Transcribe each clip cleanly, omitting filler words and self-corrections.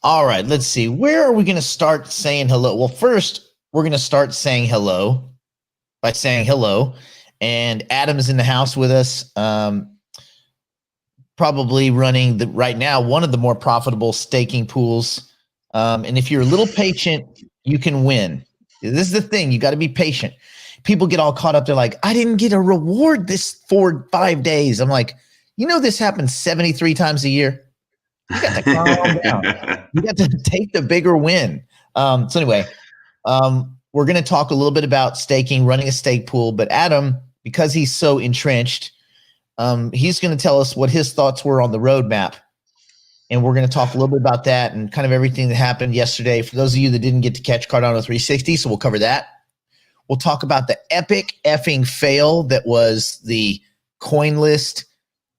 All right, let's see. Where are we going to start saying hello? Well, first, we're going to start saying hello by saying hello. And Adam is in the house with us, probably running right now one of the more profitable staking pools. And if you're a little patient, you can win. This is the thing. You got to be patient. People get all caught up. They're like, I didn't get a reward this 4-5 days. I'm like, this happens 73 times a year. You got to calm down. You got to take the bigger win. So anyway, we're going to talk a little bit about staking, running a stake pool. But Adam, because he's so entrenched, he's going to tell us what his thoughts were on the roadmap. And we're going to talk a little bit about that and kind of everything that happened yesterday. For those of you that didn't get to catch Cardano 360, so we'll cover that. We'll talk about the epic effing fail that was the Coinlist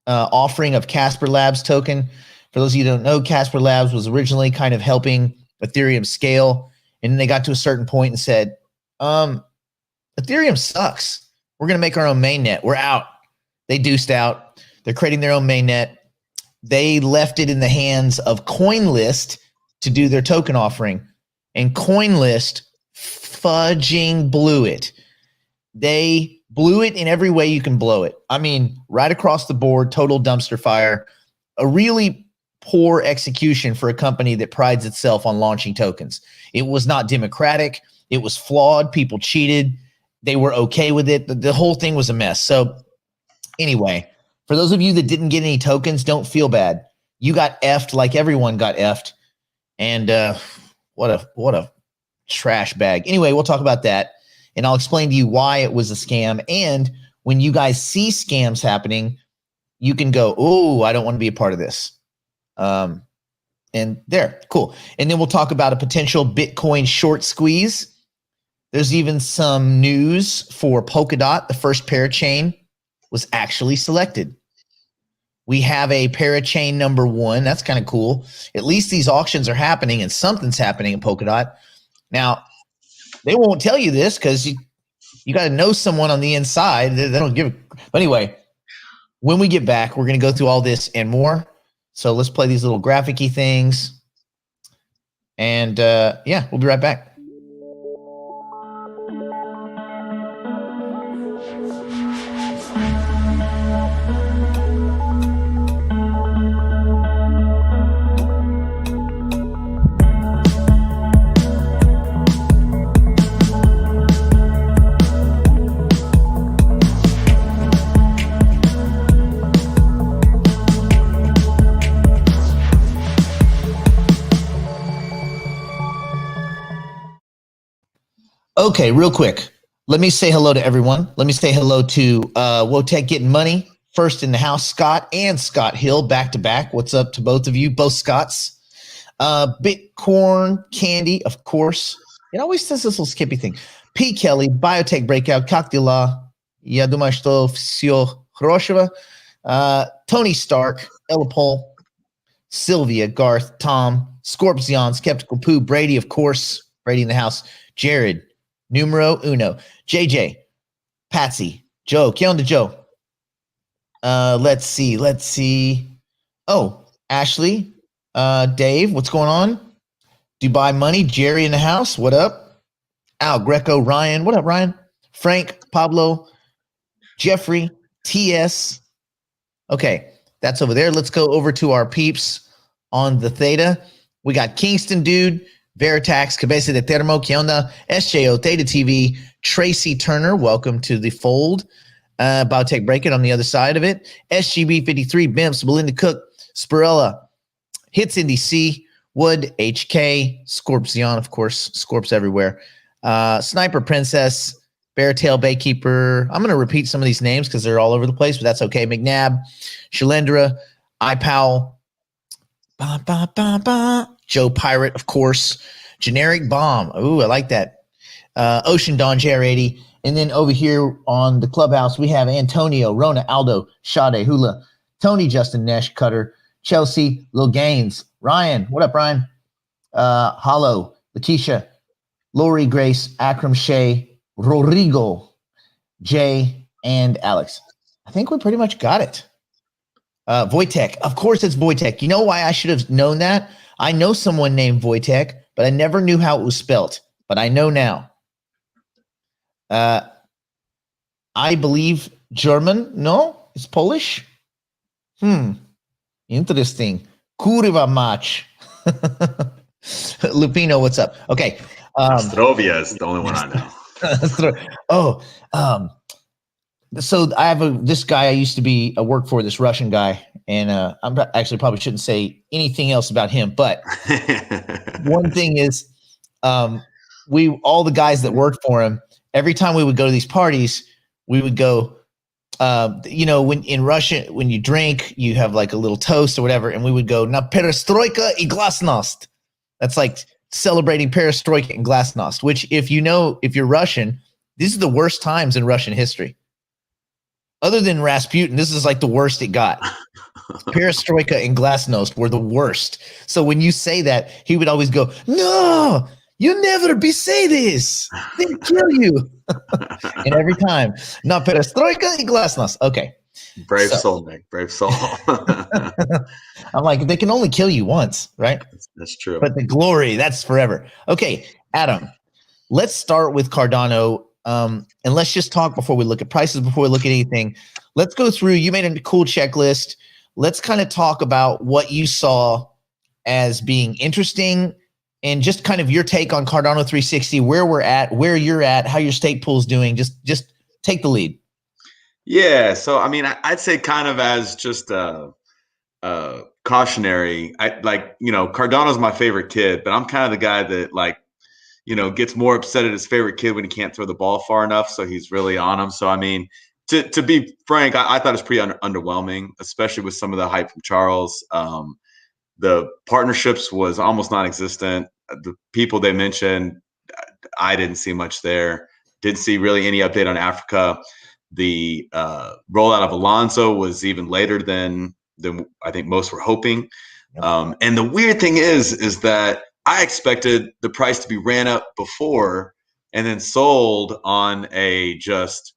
offering of Casper Labs token. For those of you who don't know, Casper Labs was originally kind of helping Ethereum scale. And then they got to a certain point and said, Ethereum sucks. We're going to make our own mainnet. We're out. They deuced out. They're creating their own mainnet. They left it in the hands of Coinlist to do their token offering. And Coinlist fudging blew it. They blew it in every way you can blow it. I mean, right across the board, total dumpster fire. A really poor execution for a company that prides itself on launching tokens. It was not democratic. It was flawed. People cheated. They were okay with it. The whole thing was a mess. So anyway, for those of you that didn't get any tokens, don't feel bad. You got effed like everyone got effed. And what a trash bag. Anyway, we'll talk about that. And I'll explain to you why it was a scam. And when you guys see scams happening, you can go, oh, I don't want to be a part of this. And there, cool. And then we'll talk about a potential Bitcoin short squeeze. There's even some news for Polkadot. The first parachain was actually selected. We have a parachain number 1. That's kind of cool. At least these auctions are happening and something's happening in Polkadot. Now, they won't tell you this because you got to know someone on the inside. They don't give it. But anyway, when we get back, we're going to go through all this and more. So let's play these little graphic-y things. And yeah, we'll be right back. Okay, real quick. Let me say hello to everyone. Let me say hello to Wotech Getting Money, first in the house, Scott and Scott Hill, back to back. What's up to both of you, both Scotts? Bitcoin Candy, of course. It always says this little skippy thing. P. Kelly, Biotech Breakout, Cocktaila, Я думаю, что всё хорошего. Tony Stark, Elapol, Sylvia, Garth, Tom, Scorpion, Skeptical Pooh, Brady, of course. Brady in the house. Jared, Numero Uno, JJ, Patsy, Joe, ¿Qué onda, Joe? Let's see. Oh, Ashley, Dave, what's going on? Dubai Money, Jerry in the house, what up? Al Greco, Ryan, what up, Ryan? Frank, Pablo, Jeffrey, TS. Okay, that's over there. Let's go over to our peeps on the Theta. We got Kingston Dude, Veritax, Cabeza de Termo, ¿Qué onda? SJO, Theta TV, Tracy Turner, welcome to the fold. Biotech Break It on the other side of it. SGB 53, Bimps, Belinda Cook, Spirella, Hits NDC, Wood, HK, Scorpion, of course, Scorps everywhere. Sniper Princess, Beartail Baykeeper. I'm going to repeat some of these names because they're all over the place, but that's okay. McNabb, Shalendra, iPowell, Joe Pirate, of course. Generic Bomb. Ooh, I like that. Ocean Dawn JR80. And then over here on the clubhouse, we have Antonio, Rona, Aldo, Sade, Hula, Tony, Justin, Nash, Cutter, Chelsea, Lil Gaines, Ryan. What up, Ryan? Hollow, Lakeisha, Lori, Grace, Akram, Shay, Rodrigo, Jay, and Alex. I think we pretty much got it. Wojtek. Of course it's Wojtek. You know why I should have known that? I know someone named Wojtek, but I never knew how it was spelt. But I know now. I believe German. No, it's Polish. Interesting. Kurwa mach. Lupino, what's up? Okay. Ostrovia is the only one I know. So I have this guy I used to work for, this Russian guy, and I'm actually probably shouldn't say anything else about him, but one thing is, all the guys that worked for him, every time we would go to these parties, we would go, when in Russia, when you drink, you have like a little toast or whatever, and we would go, na perestroika и glasnost. That's like celebrating perestroika and glasnost, which if you're Russian, these are the worst times in Russian history. Other than Rasputin, this is like the worst it got. Perestroika and glasnost were the worst. So when you say that, he would always go, no, you never be say this. They kill you. And every time, no, perestroika and glasnost. Okay. Brave soul, Nick. Brave soul. I'm like, they can only kill you once, right? That's true. But the glory, that's forever. Okay, Adam, let's start with Cardano. And let's just talk before we look at prices, before we look at anything. Let's go through, you made a cool checklist. Let's kind of talk about what you saw as being interesting and just kind of your take on Cardano 360, where we're at, where you're at, how your stake pool's doing. Just take the lead. Yeah. So, I mean, I'd say kind of as just a cautionary, Cardano's my favorite kid, but I'm kind of the guy that gets more upset at his favorite kid when he can't throw the ball far enough. So he's really on him. So, I mean, to be frank, I thought it was pretty underwhelming, especially with some of the hype from Charles. The partnerships was almost non-existent. The people they mentioned, I didn't see much there. Didn't see really any update on Africa. The rollout of Alonso was even later than I think most were hoping. And the weird thing is that I expected the price to be ran up before and then sold on a just,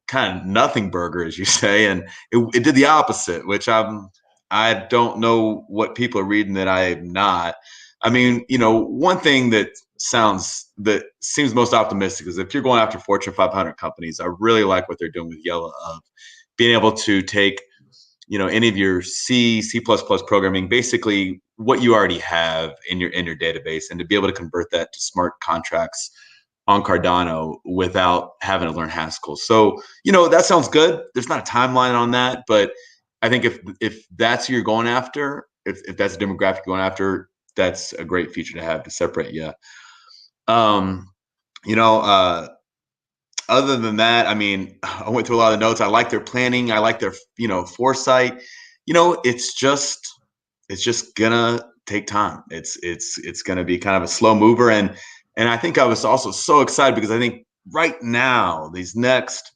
kind of nothing burger, as you say. And it did the opposite, which I don't know what people are reading that I am not. I mean, one thing that seems most optimistic is if you're going after Fortune 500 companies, I really like what they're doing with Yellow of being able to take, any of your C++ programming, basically what you already have in your database, and to be able to convert that to smart contracts on Cardano without having to learn Haskell. So, that sounds good. There's not a timeline on that, but I think if that's who you're going after, if that's a demographic you're going after, that's a great feature to have to separate you. Other than that, I mean, I went through a lot of the notes. I like their planning. I like their, foresight. It's just gonna take time. It's gonna be kind of a slow mover. And I think I was also so excited because I think right now, these next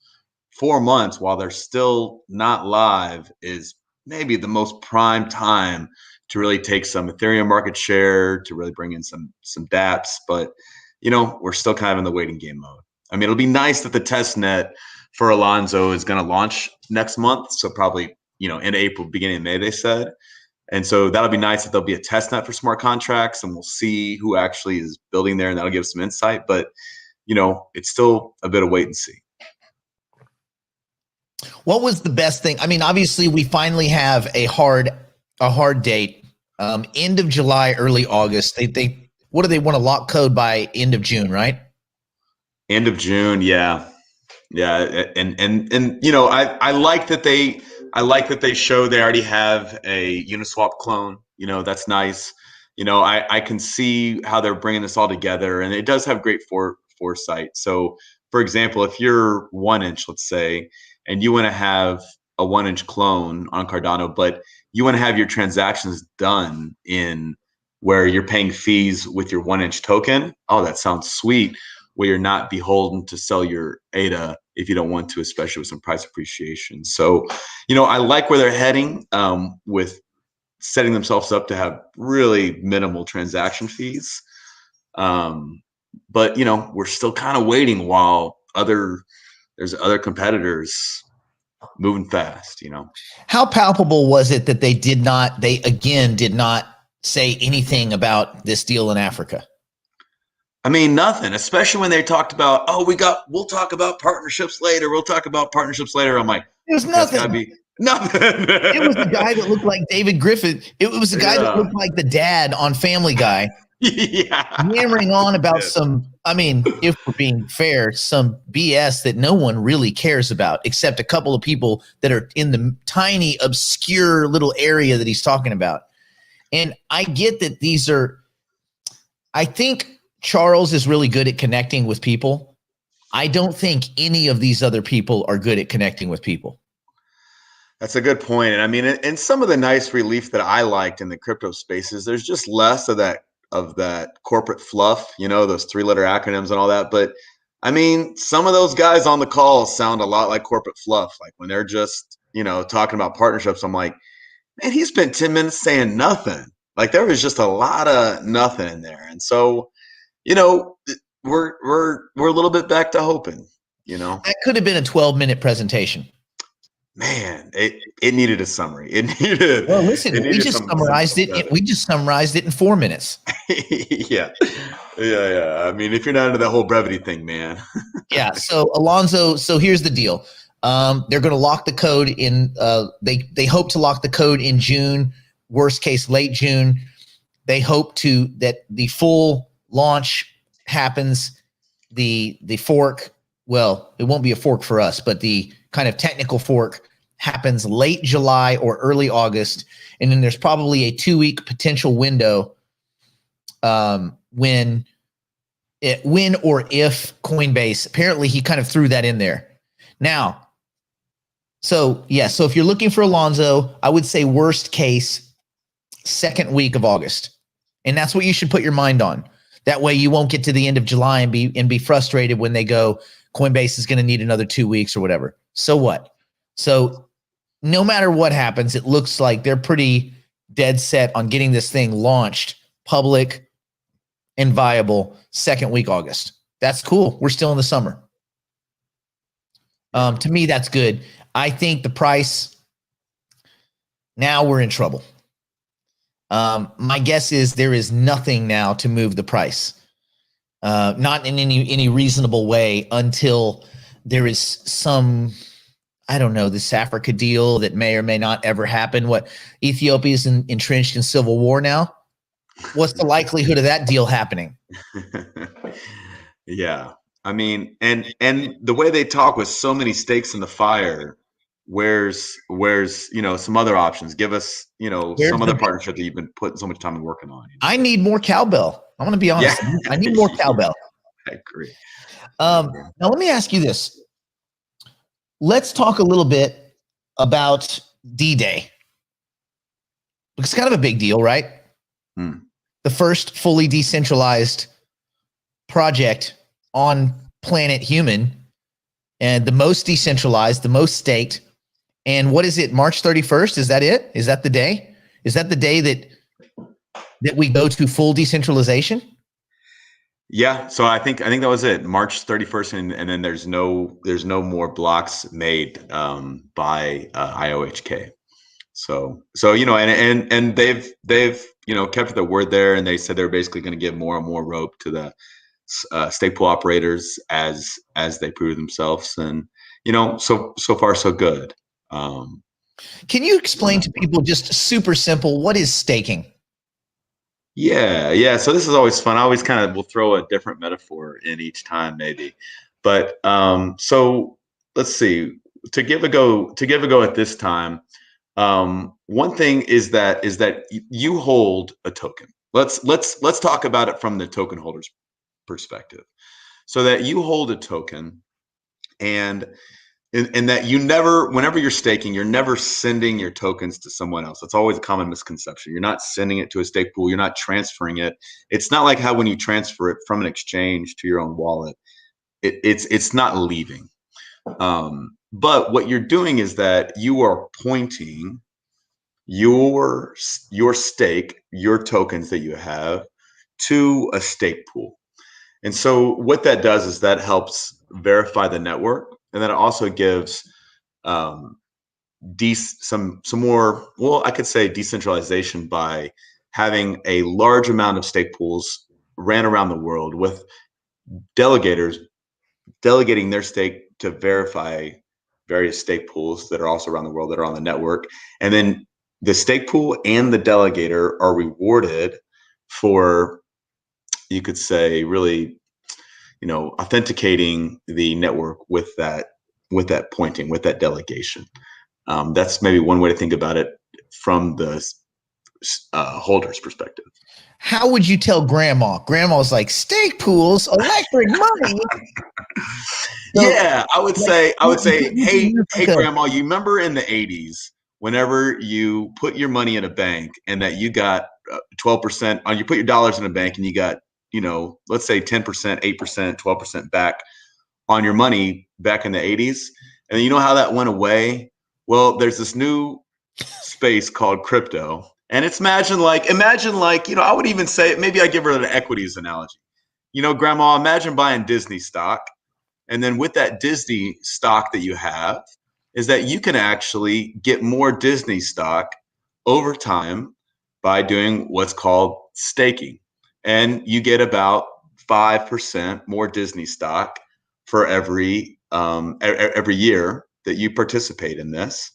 4 months, while they're still not live, is maybe the most prime time to really take some Ethereum market share, to really bring in some dApps. But, we're still kind of in the waiting game mode. I mean, it'll be nice that the test net for Alonso is going to launch next month. So probably, in April, beginning of May, they said. And so that'll be nice that there'll be a test net for smart contracts, and we'll see who actually is building there, and that'll give some insight. But, it's still a bit of wait and see. What was the best thing? I mean, obviously, we finally have a hard date, end of July, early August. What do they want to lock code by end of June, right? End of June, yeah. And I like that they show they already have a Uniswap clone. That's nice. I can see how they're bringing this all together, and it does have great foresight. So, for example, if you're 1inch, let's say, and you want to have a 1inch clone on Cardano, but you want to have your transactions done in where you're paying fees with your 1inch token. Oh, that sounds sweet. Where you're not beholden to sell your ADA if you don't want to, especially with some price appreciation. So, I like where they're heading with setting themselves up to have really minimal transaction fees. But, we're still kind of waiting while there's other competitors moving fast, How palpable was it that they did not say anything about this deal in Africa? I mean, nothing, especially when they talked about, oh, we'll talk about partnerships later. We'll talk about partnerships later. I'm like, It was okay, that's gotta nothing. be nothing. It was the guy that looked like David Griffith. It was the guy that looked like the dad on Family Guy. Yeah. Yammering on about some, I mean, if we're being fair, some BS that no one really cares about except a couple of people that are in the tiny, obscure little area that he's talking about. And I get that these are, I think Charles is really good at connecting with people. I don't think any of these other people are good at connecting with people. That's a good point. And I mean, and some of the nice relief that I liked in the crypto spaces, there's just less of that corporate fluff, you know, those 3-letter acronyms and all that. But I mean, some of those guys on the call sound a lot like corporate fluff. Like when they're just, you know, talking about partnerships, I'm like, man, he spent 10 minutes saying nothing. Like there was just a lot of nothing in there. And so, you know, we're a little bit back to hoping, you know. That could have been a 12-minute presentation. Man, it needed a summary. It needed. Well, listen, it we needed just some summarized it. We just summarized it in 4 minutes. Yeah. I mean, if you're not into that whole brevity thing, man. Yeah. So Alonzo, so here's the deal. They're going to lock the code in. They hope to lock the code in June. Worst case, late June. They hope that the full launch happens. The fork. Well, it won't be a fork for us, but the kind of technical fork happens late July or early August. And then there's probably a 2-week potential window when or if Coinbase, apparently he kind of threw that in there. Now, so if you're looking for Alonzo, I would say worst case, 2nd week of August. And that's what you should put your mind on. That way you won't get to the end of July and be frustrated when they go, Coinbase is going to need another 2 weeks or whatever. So what? So no matter what happens, it looks like they're pretty dead set on getting this thing launched, public and viable 2nd week August. That's cool. We're still in the summer. To me, that's good. I think the price, now we're in trouble. My guess is there is nothing now to move the price. Not in any reasonable way until there is some, I don't know, this Africa deal that may or may not ever happen. What, Ethiopia is entrenched in civil war now? What's the likelihood of that deal happening? Yeah. I mean, and the way they talk with so many stakes in the fire, where's some other options? Give us, some other partnership that you've been putting so much time and working on. I need more cowbell. I'm going to be honest. Yeah. I need more cowbell. I agree. Now let me ask you this. Let's talk a little bit about D-Day. It's kind of a big deal, right? The first fully decentralized project on planet human, and the most decentralized, the most staked. And what is it? March 31st? Is that it? Is that the day? Is that the day that we go to full decentralization? Yeah. So I think that was it. March 31st, and then there's no more blocks made by IOHK. So and they've kept their word there, and they said they're basically going to give more and more rope to the stake pool operators as they prove themselves, and so far so good. Can you explain to people, just super simple, what is staking? Yeah. So this is always fun. I always kind of will throw a different metaphor in each time, maybe. But so let's see. To give a go at this time. One thing is that you hold a token. Let's talk about it from the token holder's perspective. So that you hold a token, and that you never, whenever you're staking, you're never sending your tokens to someone else. That's always a common misconception. You're not sending it to a stake pool. You're not transferring it. It's not like how when you transfer it from an exchange to your own wallet, it's not leaving. But what you're doing is that you are pointing your stake, your tokens that you have, to a stake pool. And so what that does is that helps verify the network, and then it also gives some more, well, I could say decentralization by having a large amount of stake pools ran around the world with delegators delegating their stake to verify various stake pools that are also around the world that are on the network. And then the stake pool and the delegator are rewarded for, you could say, really, authenticating the network with that pointing, with that delegation. That's maybe one way to think about it from the holder's perspective. How would you tell grandma? Grandma's like, stake pools, electric money. So, yeah, I would say, hey, grandma, you remember in the 80s, whenever you put your money in a bank and that you got 12%, you put your dollars in a bank and you got, let's say 10%, 8%, 12% back on your money back in the 80s. And you know how that went away? Well, there's this new space called crypto. And it's imagine like, I would even say, maybe I give her an equities analogy. Grandma, imagine buying Disney stock. And then with that Disney stock that you have is that you can actually get more Disney stock over time by doing what's called staking. And you get about 5% more Disney stock for every year that you participate in this.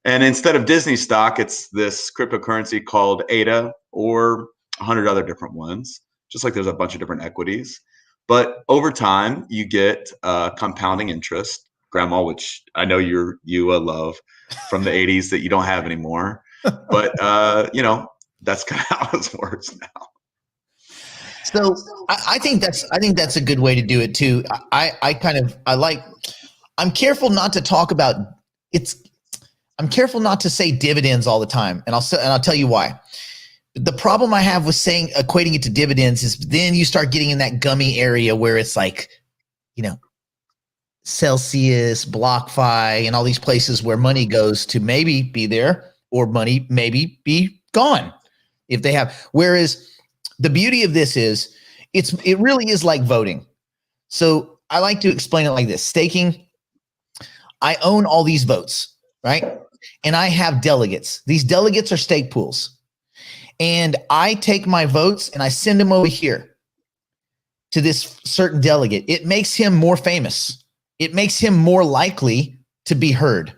And instead of Disney stock, it's this cryptocurrency called ADA or 100 other different ones, just like there's a bunch of different equities. But over time, you get compounding interest, grandma, which I know you love from the 80s that you don't have anymore. But, that's kind of how it works now. So I think that's a good way to do it too. I'm careful not to talk about I'm careful not to say dividends all the time. And I'll tell you why. The problem I have with equating it to dividends is then you start getting in that gummy area where it's like, Celsius, BlockFi, and all these places where money goes to maybe be there or money maybe be gone if they have. Whereas the beauty of this is it really is like voting. So I like to explain it like this. Staking, I own all these votes, right? And I have delegates. These delegates are stake pools. And I take my votes and I send them over here to this certain delegate. It makes him more famous. It makes him more likely to be heard,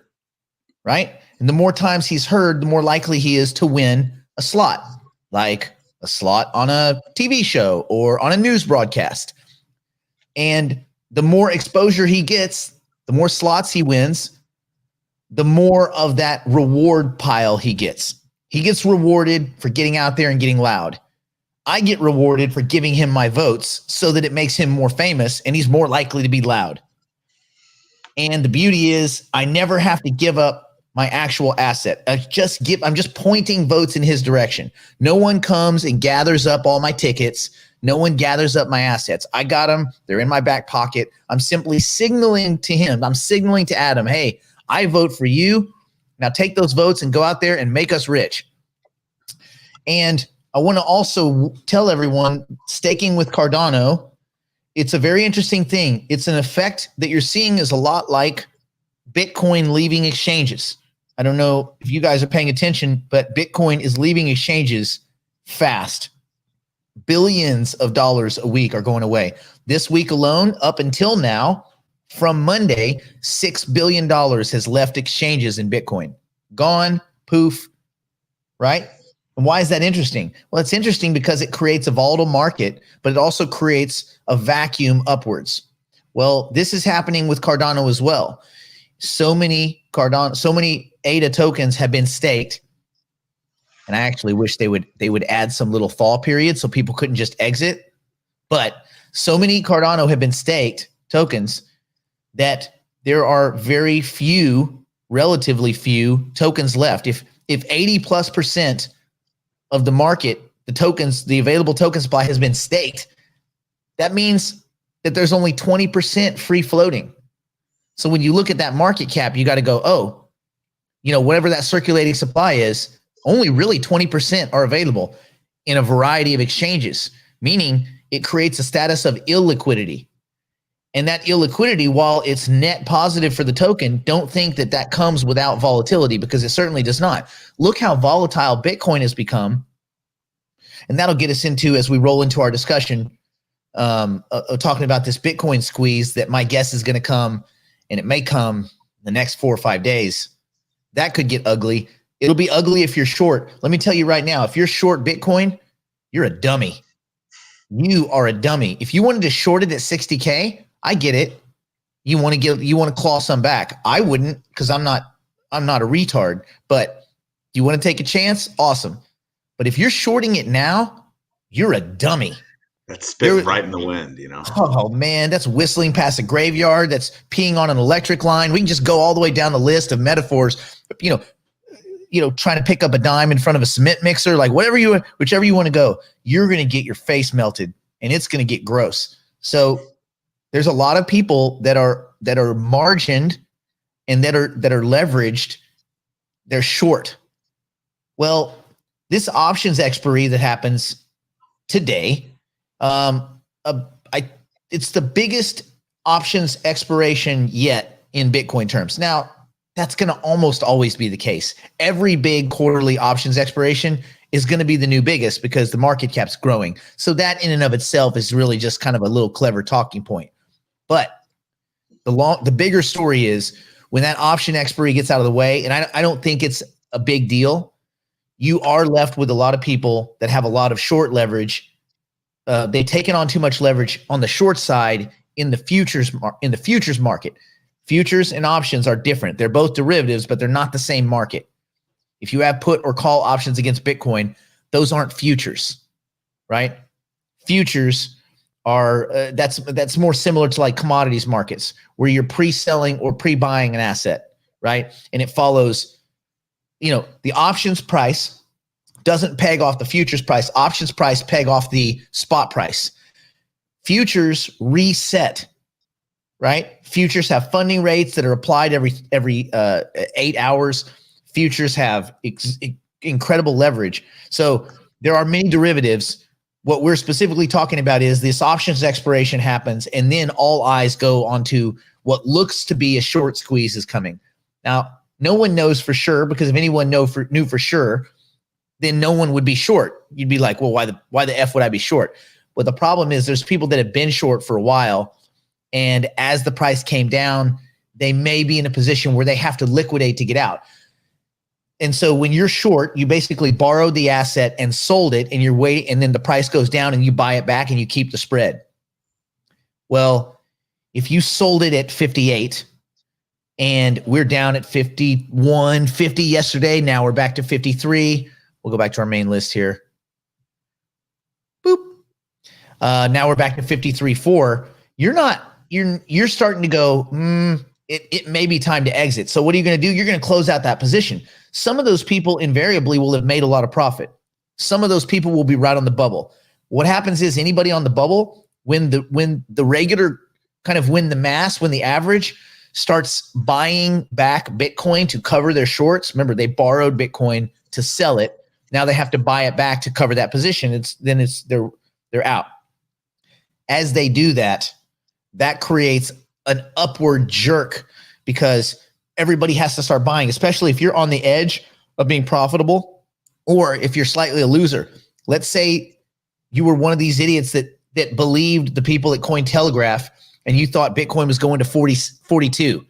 right? And the more times he's heard, the more likely he is to win a slot, like a slot on a TV show or on a news broadcast. And the more exposure he gets, the more slots he wins, the more of that reward pile he gets. He gets rewarded for getting out there and getting loud. I get rewarded for giving him my votes so that it makes him more famous and he's more likely to be loud. And the beauty is I never have to give up my actual asset. I'm just pointing votes in his direction. No one comes and gathers up all my tickets. No one gathers up my assets. I got them. They're in my back pocket. I'm simply signaling to him. I'm signaling to Adam, hey, I vote for you. Now take those votes and go out there and make us rich. And I want to also tell everyone, staking with Cardano, it's a very interesting thing. It's an effect that you're seeing is a lot like Bitcoin leaving exchanges. I don't know if you guys are paying attention, but Bitcoin is leaving exchanges fast. Billions of dollars a week are going away. This week alone, up until now, from Monday, $6 billion has left exchanges in Bitcoin. Gone, poof, right? And why is that interesting? Well, it's interesting because it creates a volatile market, but it also creates a vacuum upwards. Well, this is happening with Cardano as well. So many ADA tokens have been staked. And I actually wish they would add some little thaw period so people couldn't just exit. But so many Cardano have been staked tokens that there are very few, relatively few tokens left. If 80+% of the market, the available token supply has been staked, that means that there's only 20% free floating. So when you look at that market cap, you got to go, whatever that circulating supply is, only really 20% are available in a variety of exchanges, meaning it creates a status of illiquidity. And that illiquidity, while it's net positive for the token, don't think that comes without volatility, because it certainly does not. Look how volatile Bitcoin has become And that'll get us into, as we roll into our discussion, talking about this Bitcoin squeeze that my guess is going to come, and it may come the next 4 or 5 days. That could get ugly. It'll be ugly if you're short. Let me tell you right now, if you're short Bitcoin, you're a dummy. You are a dummy. If you wanted to short it at 60K, I get it. You want to claw some back. I wouldn't, because I'm not a retard. But you want to take a chance? Awesome. But if you're shorting it now, you're a dummy. That's spit right in the wind, you know. Oh man, that's whistling past a graveyard. That's peeing on an electric line. We can just go all the way down the list of metaphors. Trying to pick up a dime in front of a cement mixer, like whichever you want to go, you're going to get your face melted, and it's going to get gross. So there's a lot of people that are margined and that are leveraged. They're short. Well, this options expiry that happens today, it's the biggest options expiration yet in Bitcoin terms. Now, that's going to almost always be the case. Every big quarterly options expiration is going to be the new biggest because the market cap's growing. So that in and of itself is really just kind of a little clever talking point. But the bigger story is when that option expiry gets out of the way, and I don't think it's a big deal, you are left with a lot of people that have a lot of short leverage. They've taken on too much leverage on the short side in the futures market. Futures and options are different. They're both derivatives, but they're not the same market. If you have put or call options against Bitcoin, those aren't futures, right? Futures are that's more similar to like commodities markets where you're pre-selling or pre-buying an asset, right? And it follows, the options price doesn't peg off the futures price. Options price peg off the spot price. Futures reset. Right? Futures have funding rates that are applied every 8 hours. Futures have incredible leverage. So there are many derivatives. What we're specifically talking about is this options expiration happens, and then all eyes go onto what looks to be a short squeeze is coming. Now, no one knows for sure, because if anyone knew for sure, then no one would be short. You'd be like, well, why the F would I be short? Well, the problem is there's people that have been short for a while, and as the price came down, they may be in a position where they have to liquidate to get out. And so when you're short, you basically borrowed the asset and sold it, and you're waiting, and then the price goes down and you buy it back and you keep the spread. Well, if you sold it at 58 and we're down at 51, 50 yesterday, now we're back to 53. We'll go back to our main list here. Boop. Now we're back to 53.4. You're starting to go, it may be time to exit. So what are you going to do? You're going to close out that position. Some of those people invariably will have made a lot of profit. Some of those people will be right on the bubble. What happens is anybody on the bubble, when the regular kind of when the average starts buying back Bitcoin to cover their shorts, remember they borrowed Bitcoin to sell it. Now they have to buy it back to cover that position. They're out. As they do that, that creates an upward jerk because everybody has to start buying, especially if you're on the edge of being profitable or if you're slightly a loser. Let's say you were one of these idiots that believed the people at Cointelegraph and you thought Bitcoin was going to 42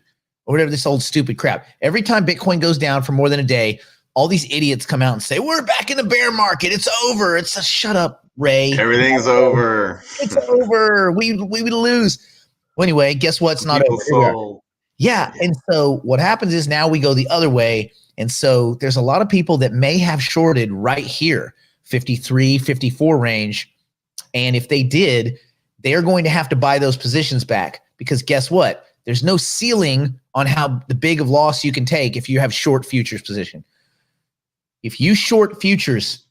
or whatever, this old stupid crap. Every time Bitcoin goes down for more than a day, all these idiots come out and say, we're back in the bear market. It's over. It's a shut up, Ray. Everything's over. It's over. We would lose. Well, anyway, guess what? It's not over. Yeah. And so what happens is now we go the other way. And so there's a lot of people that may have shorted right here, 53, 54 range. And if they did, they're going to have to buy those positions back because guess what? There's no ceiling on how the big of loss you can take if you have short futures position. If you short futures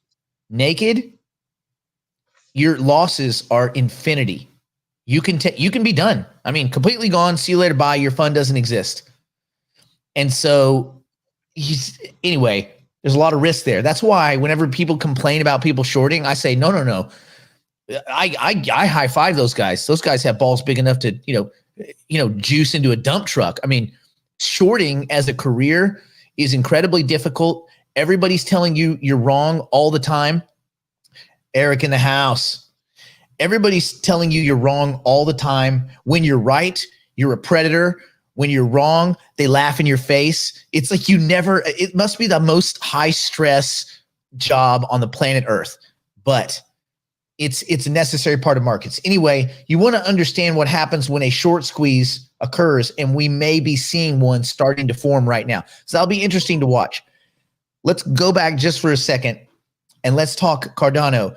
naked, your losses are infinity. You can be done. I mean, completely gone. See you later. Bye. Your fund doesn't exist. And so anyway, there's a lot of risk there. That's why whenever people complain about people shorting, I say, no. I high five those guys. Those guys have balls big enough to, juice into a dump truck. I mean, shorting as a career is incredibly difficult. Everybody's telling you you're wrong all the time. Eric in the house. Everybody's telling you you're wrong all the time. When you're right, you're a predator. When you're wrong, they laugh in your face. It's like it must be the most high stress job on the planet Earth, but it's a necessary part of markets. Anyway, you want to understand what happens when a short squeeze occurs, and we may be seeing one starting to form right now. So that'll be interesting to watch. Let's go back just for a second and let's talk Cardano.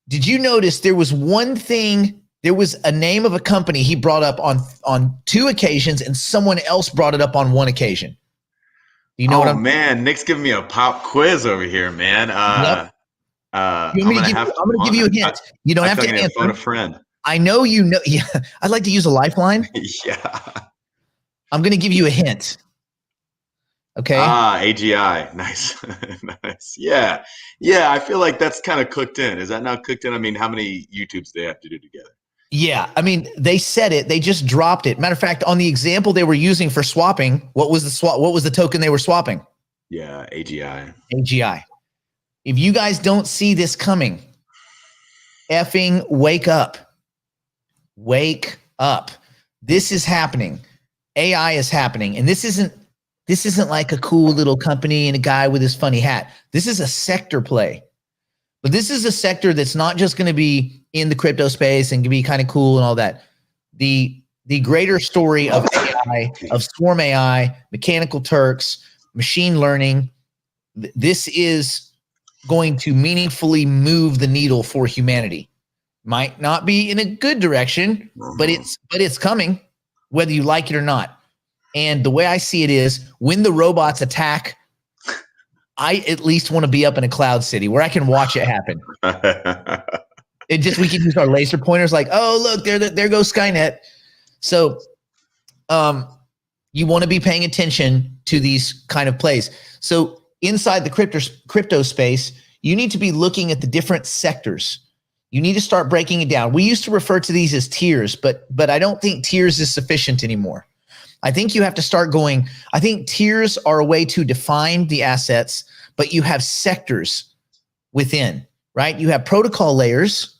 Did you notice there was one thing, there was a name of a company he brought up on 2 occasions and someone else brought it up on 1 occasion? You know what I'm man, Nick's giving me a pop quiz over here, man. Yep. I'm gonna give you a hint. You don't have to answer. Phone a friend. I know you know. Yeah, I'd like to use a lifeline. Yeah. I'm going to give you a hint. Okay. AGI. Nice. Nice. Yeah. Yeah. I feel like that's kind of cooked in. Is that not cooked in? I mean, how many YouTubes do they have to do together? Yeah. I mean, they said it. They just dropped it. Matter of fact, on the example they were using for swapping, what was the token they were swapping? Yeah. AGI. AGI. If you guys don't see this coming, effing wake up. Wake up. This is happening. AI is happening. And this isn't like a cool little company and a guy with his funny hat. This is a sector play. But this is a sector that's not just going to be in the crypto space and can be kind of cool and all that. The greater story of AI, of swarm AI, mechanical Turks, machine learning, this is going to meaningfully move the needle for humanity. Might not be in a good direction, but it's coming, whether you like it or not. And the way I see it is, when the robots attack, I at least want to be up in a cloud city where I can watch it happen. We can use our laser pointers, like, oh look, there goes Skynet. So, you want to be paying attention to these kind of plays. So inside the crypto space, you need to be looking at the different sectors. You need to start breaking it down. We used to refer to these as tiers, but I don't think tiers is sufficient anymore. I think you have to start going, I think tiers are a way to define the assets, but you have sectors within, right? You have protocol layers,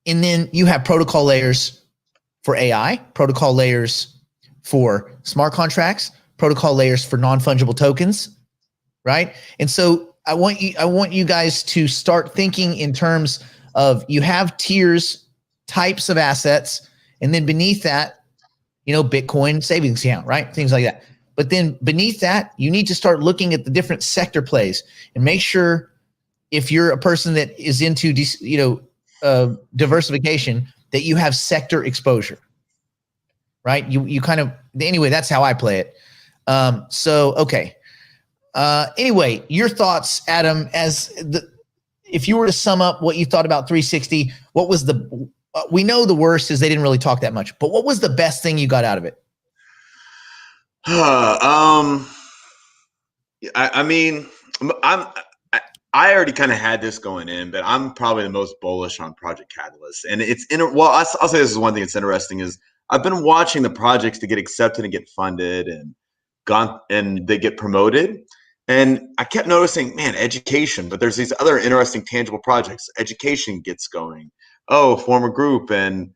and then you have protocol layers for AI, protocol layers for smart contracts, protocol layers for non-fungible tokens, right? And so I want you guys to start thinking in terms of, you have tiers, types of assets, and then beneath that, Bitcoin savings account, right? Things like that. But then beneath that, you need to start looking at the different sector plays and make sure, if you're a person that is into, diversification, that you have sector exposure, right? You kind of, anyway, that's how I play it. Okay. Anyway, your thoughts, Adam, if you were to sum up what you thought about 360, what was we know the worst is they didn't really talk that much, but what was the best thing you got out of it? I mean, I already kind of had this going in, but I'm probably the most bullish on Project Catalyst. And I'll say this is one thing that's interesting is, I've been watching the projects to get accepted and get funded and they get promoted. And I kept noticing, man, education, but there's these other interesting tangible projects. Education gets going. Oh, form a group. But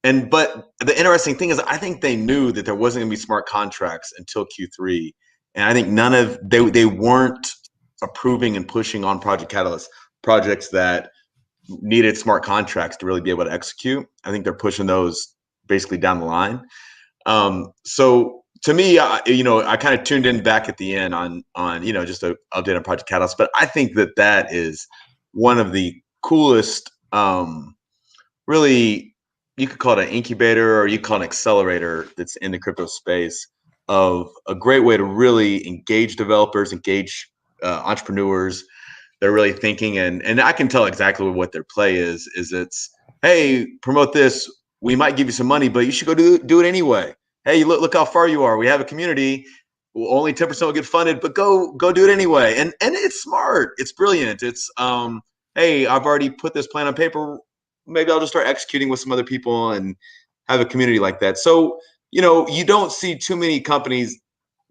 the interesting thing is, I think they knew that there wasn't going to be smart contracts until Q3. And I think they weren't approving and pushing on Project Catalyst projects that needed smart contracts to really be able to execute. I think they're pushing those basically down the line. So to me, I kind of tuned in back at the end on just an update on Project Catalyst. But I think that is one of the coolest, really, you could call it an incubator or you call it an accelerator that's in the crypto space, of a great way to really engage developers, engage entrepreneurs. They're really thinking, and I can tell exactly what their play is. It's, hey, promote this. We might give you some money, but you should go do it anyway. Hey, look how far you are. We have a community. Only 10% will get funded, but go do it anyway. And it's smart. It's brilliant. It's hey, I've already put this plan on paper. Maybe I'll just start executing with some other people and have a community like that. So, you don't see too many companies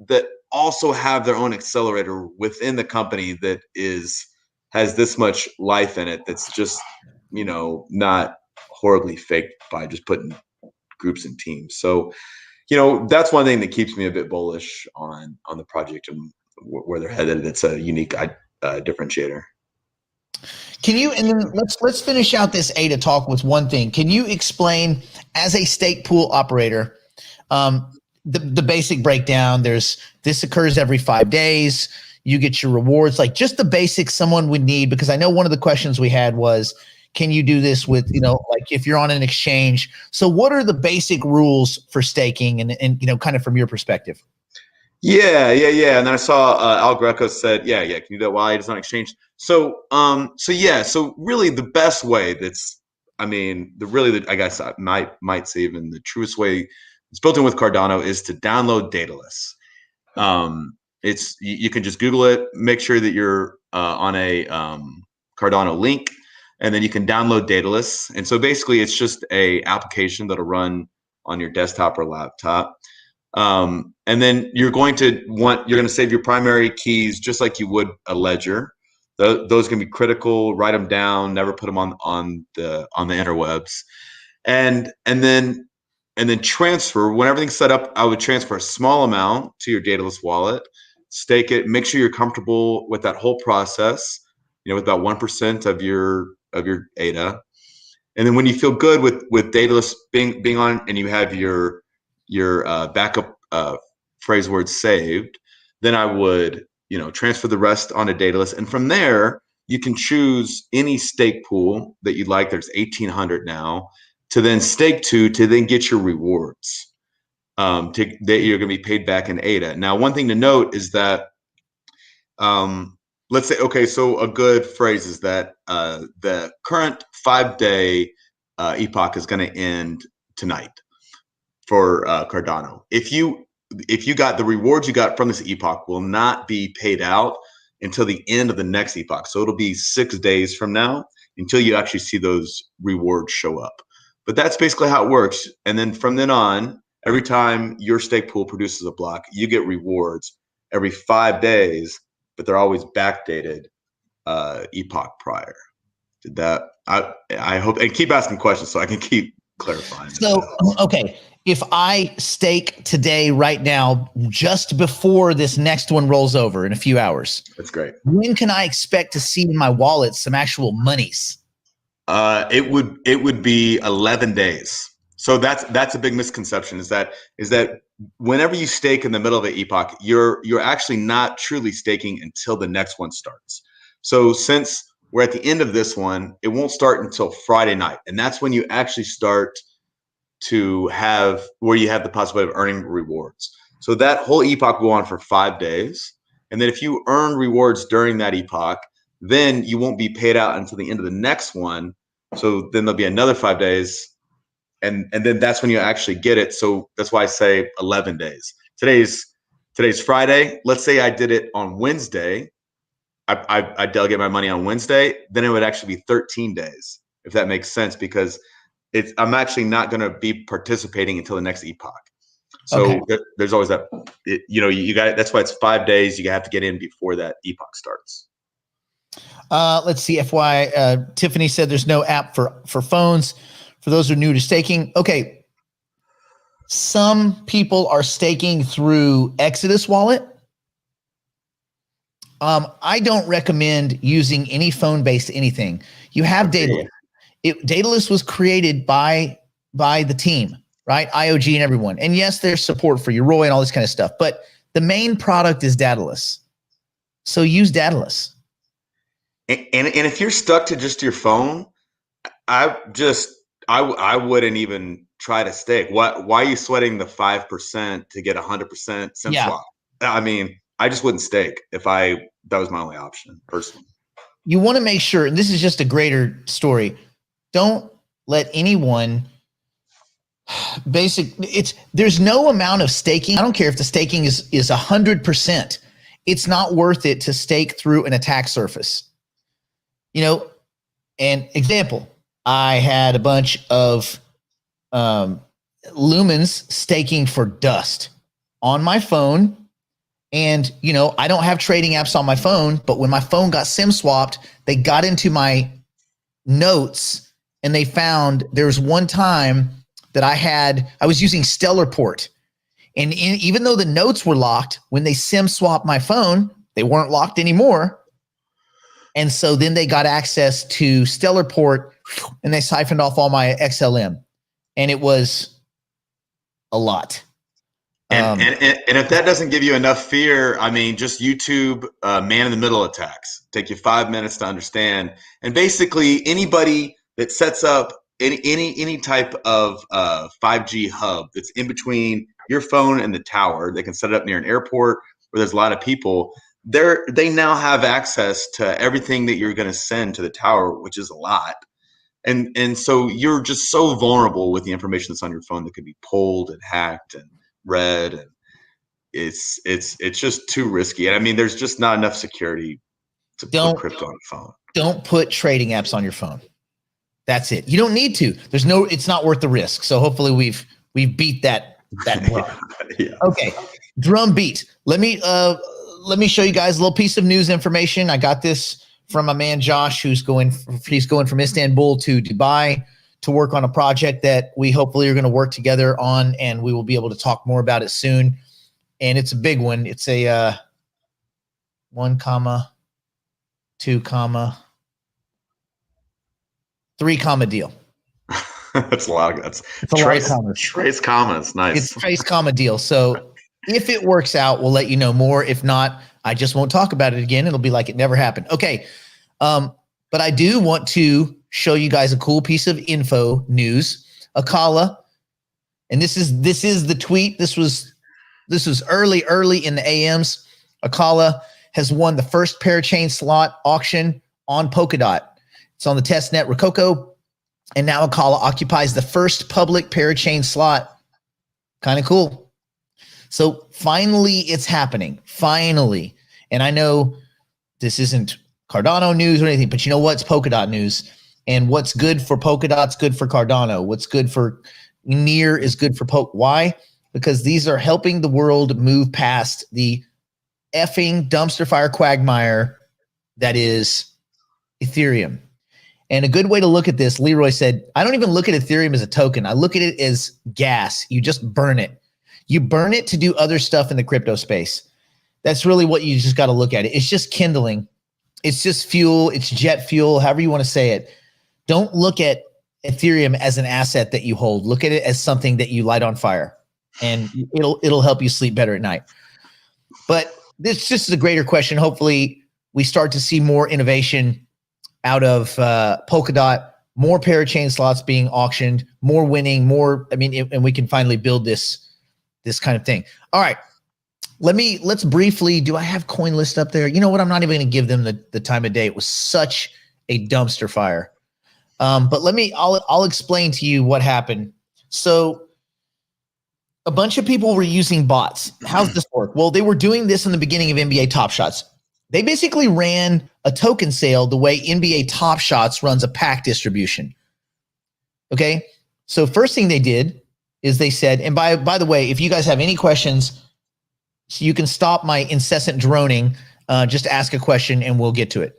that also have their own accelerator within the company that has this much life in it that's just, you know, not horribly faked by just putting groups and teams. So, you know, that's one thing that keeps me a bit bullish on the project and where they're headed. It's a unique differentiator. Can you, and then let's finish out this ADA talk with one thing. Can you explain, as a stake pool operator, the basic breakdown? This occurs every 5 days. You get your rewards, like just the basics someone would need, because I know one of the questions we had was, can you do this with, you know, like if you're on an exchange? So what are the basic rules for staking and you know, kind of from your perspective? Yeah. And then I saw Al Greco said, yeah, can you do that while it's on exchange? So really the best way I guess I might say even the truest way it's built in with Cardano is to download Daedalus. You can just Google it, make sure that you're on a Cardano link, and then you can download Daedalus. And so basically it's just a application that'll run on your desktop or laptop. And then you're going to save your primary keys just like you would a ledger. Those can be critical. Write them down. Never put them on the interwebs. And then transfer. When everything's set up, I would transfer a small amount to your Daedalus wallet, stake it. Make sure you're comfortable with that whole process. You know, with about 1% of your ADA. And then when you feel good with Daedalus being on, and you have your backup phrase words saved, then I would, you know, transfer the rest onto Daedalus, and from there you can choose any stake pool that you'd like. There's 1,800 now to then stake to then get your rewards. That you're going to be paid back in ADA. Now, one thing to note is that, let's say, okay, so a good phrase is that the current 5-day epoch is going to end tonight for Cardano. If you got the rewards you got from this epoch will not be paid out until the end of the next epoch. So it'll be 6 days from now until you actually see those rewards show up. But that's basically how it works. And then from then on, every time your stake pool produces a block, you get rewards every 5 days, but they're always backdated epoch prior. Did that? I hope, and keep asking questions so I can keep clarifying. So, okay. If I stake today, right now, just before this next one rolls over in a few hours, that's great. When can I expect to see in my wallet some actual monies? It would be 11 days. So that's a big misconception is that whenever you stake in the middle of an epoch, you're actually not truly staking until the next one starts. So since we're at the end of this one, it won't start until Friday night. And that's when you actually start to have where you have the possibility of earning rewards. So that whole epoch will go on for 5 days. And then if you earn rewards during that epoch, then you won't be paid out until the end of the next one. So then there'll be another 5 days. And then that's when you actually get it. So that's why I say 11 days. Today's Friday. Let's say I did it on Wednesday. I delegate my money on Wednesday. Then it would actually be 13 days, if that makes sense, because I'm actually not going to be participating until the next epoch. So okay. There's always that, you got, that's why it's 5 days. You have to get in before that epoch starts. Let's see. FY, Tiffany said there's no app for phones for those who are new to staking. Okay. Some people are staking through Exodus wallet. I don't recommend using any phone-based anything. You have Daedalus. Daedalus was created by the team, right? IOG and everyone. And yes, there's support for your ROI and all this kind of stuff, but the main product is Daedalus. So use Daedalus. And if you're stuck to just your phone, I wouldn't even try to stake. Why are you sweating the 5% to get 100% SIM swap? I mean, I just wouldn't stake if that was my only option personally. You want to make sure, and this is just a greater story. Don't let anyone there's no amount of staking. I don't care if the staking is 100%. It's not worth it to stake through an attack surface. And example, I had a bunch of lumens staking for dust on my phone, And, you know, I don't have trading apps on my phone, but when my phone got SIM swapped, they got into my notes and they found there was one time that I was using Stellarport. And even though the notes were locked, when they SIM swapped my phone, they weren't locked anymore. And so then they got access to Stellarport and they siphoned off all my XLM. And it was a lot. And if that doesn't give you enough fear, I mean, just YouTube man in the middle attacks. Take you 5 minutes to understand. And basically, anybody that sets up any type of 5G hub that's in between your phone and the tower, they can set it up near an airport where there's a lot of people. They now have access to everything that you're going to send to the tower, which is a lot. And so you're just so vulnerable with the information that's on your phone that could be pulled and hacked and read, and it's just too risky. And I mean, there's just not enough security to put crypto on a phone. Don't put trading apps on your phone. That's it. You don't need to. It's not worth the risk. So hopefully we've beat that yeah. Okay. Drum beat. Let me show you guys a little piece of news information. I got this from my man Josh, he's going from Istanbul to Dubai to work on a project that we hopefully are going to work together on, and we will be able to talk more about it soon. And it's a big one. It's a 1, 2, 3 comma deal. That's a lot. It's a lot of commas. Trace commas. Nice. It's trace comma deal. So if it works out, we'll let you know more. If not, I just won't talk about it again. It'll be like it never happened. Okay. But I do want to show you guys a cool piece of info news. Akala, and this is the tweet. This was early in the AMs. Akala has won the first parachain slot auction on Polkadot. It's on the testnet Rococo, and now Akala occupies the first public parachain slot. Kind of cool. So finally, it's happening. Finally, and I know this isn't Cardano news or anything, but you know what? It's Polkadot news. And what's good for Polkadot's good for Cardano. What's good for Near is good for Polk. Why? Because these are helping the world move past the effing dumpster fire quagmire that is Ethereum. And a good way to look at this, Leroy said, I don't even look at Ethereum as a token. I look at it as gas. You just burn it. You burn it to do other stuff in the crypto space. That's really what you just got to look at it. It's just kindling. It's just fuel. It's jet fuel, however you want to say it. Don't look at Ethereum as an asset that you hold. Look at it as something that you light on fire, and it'll help you sleep better at night. But this just is a greater question. Hopefully we start to see more innovation out of Polkadot, more parachain slots being auctioned, more winning, more. I mean, and we can finally build this kind of thing. All right. Let's briefly, do I have Coinlist up there? You know what? I'm not even going to give them the time of day. It was such a dumpster fire. But I'll explain to you what happened. So a bunch of people were using bots. How's this work? Well, they were doing this in the beginning of NBA Top Shots. They basically ran a token sale the way NBA Top Shots runs a pack distribution. Okay. So first thing they did is they said, and by the way, if you guys have any questions, so you can stop my incessant droning, just ask a question and we'll get to it.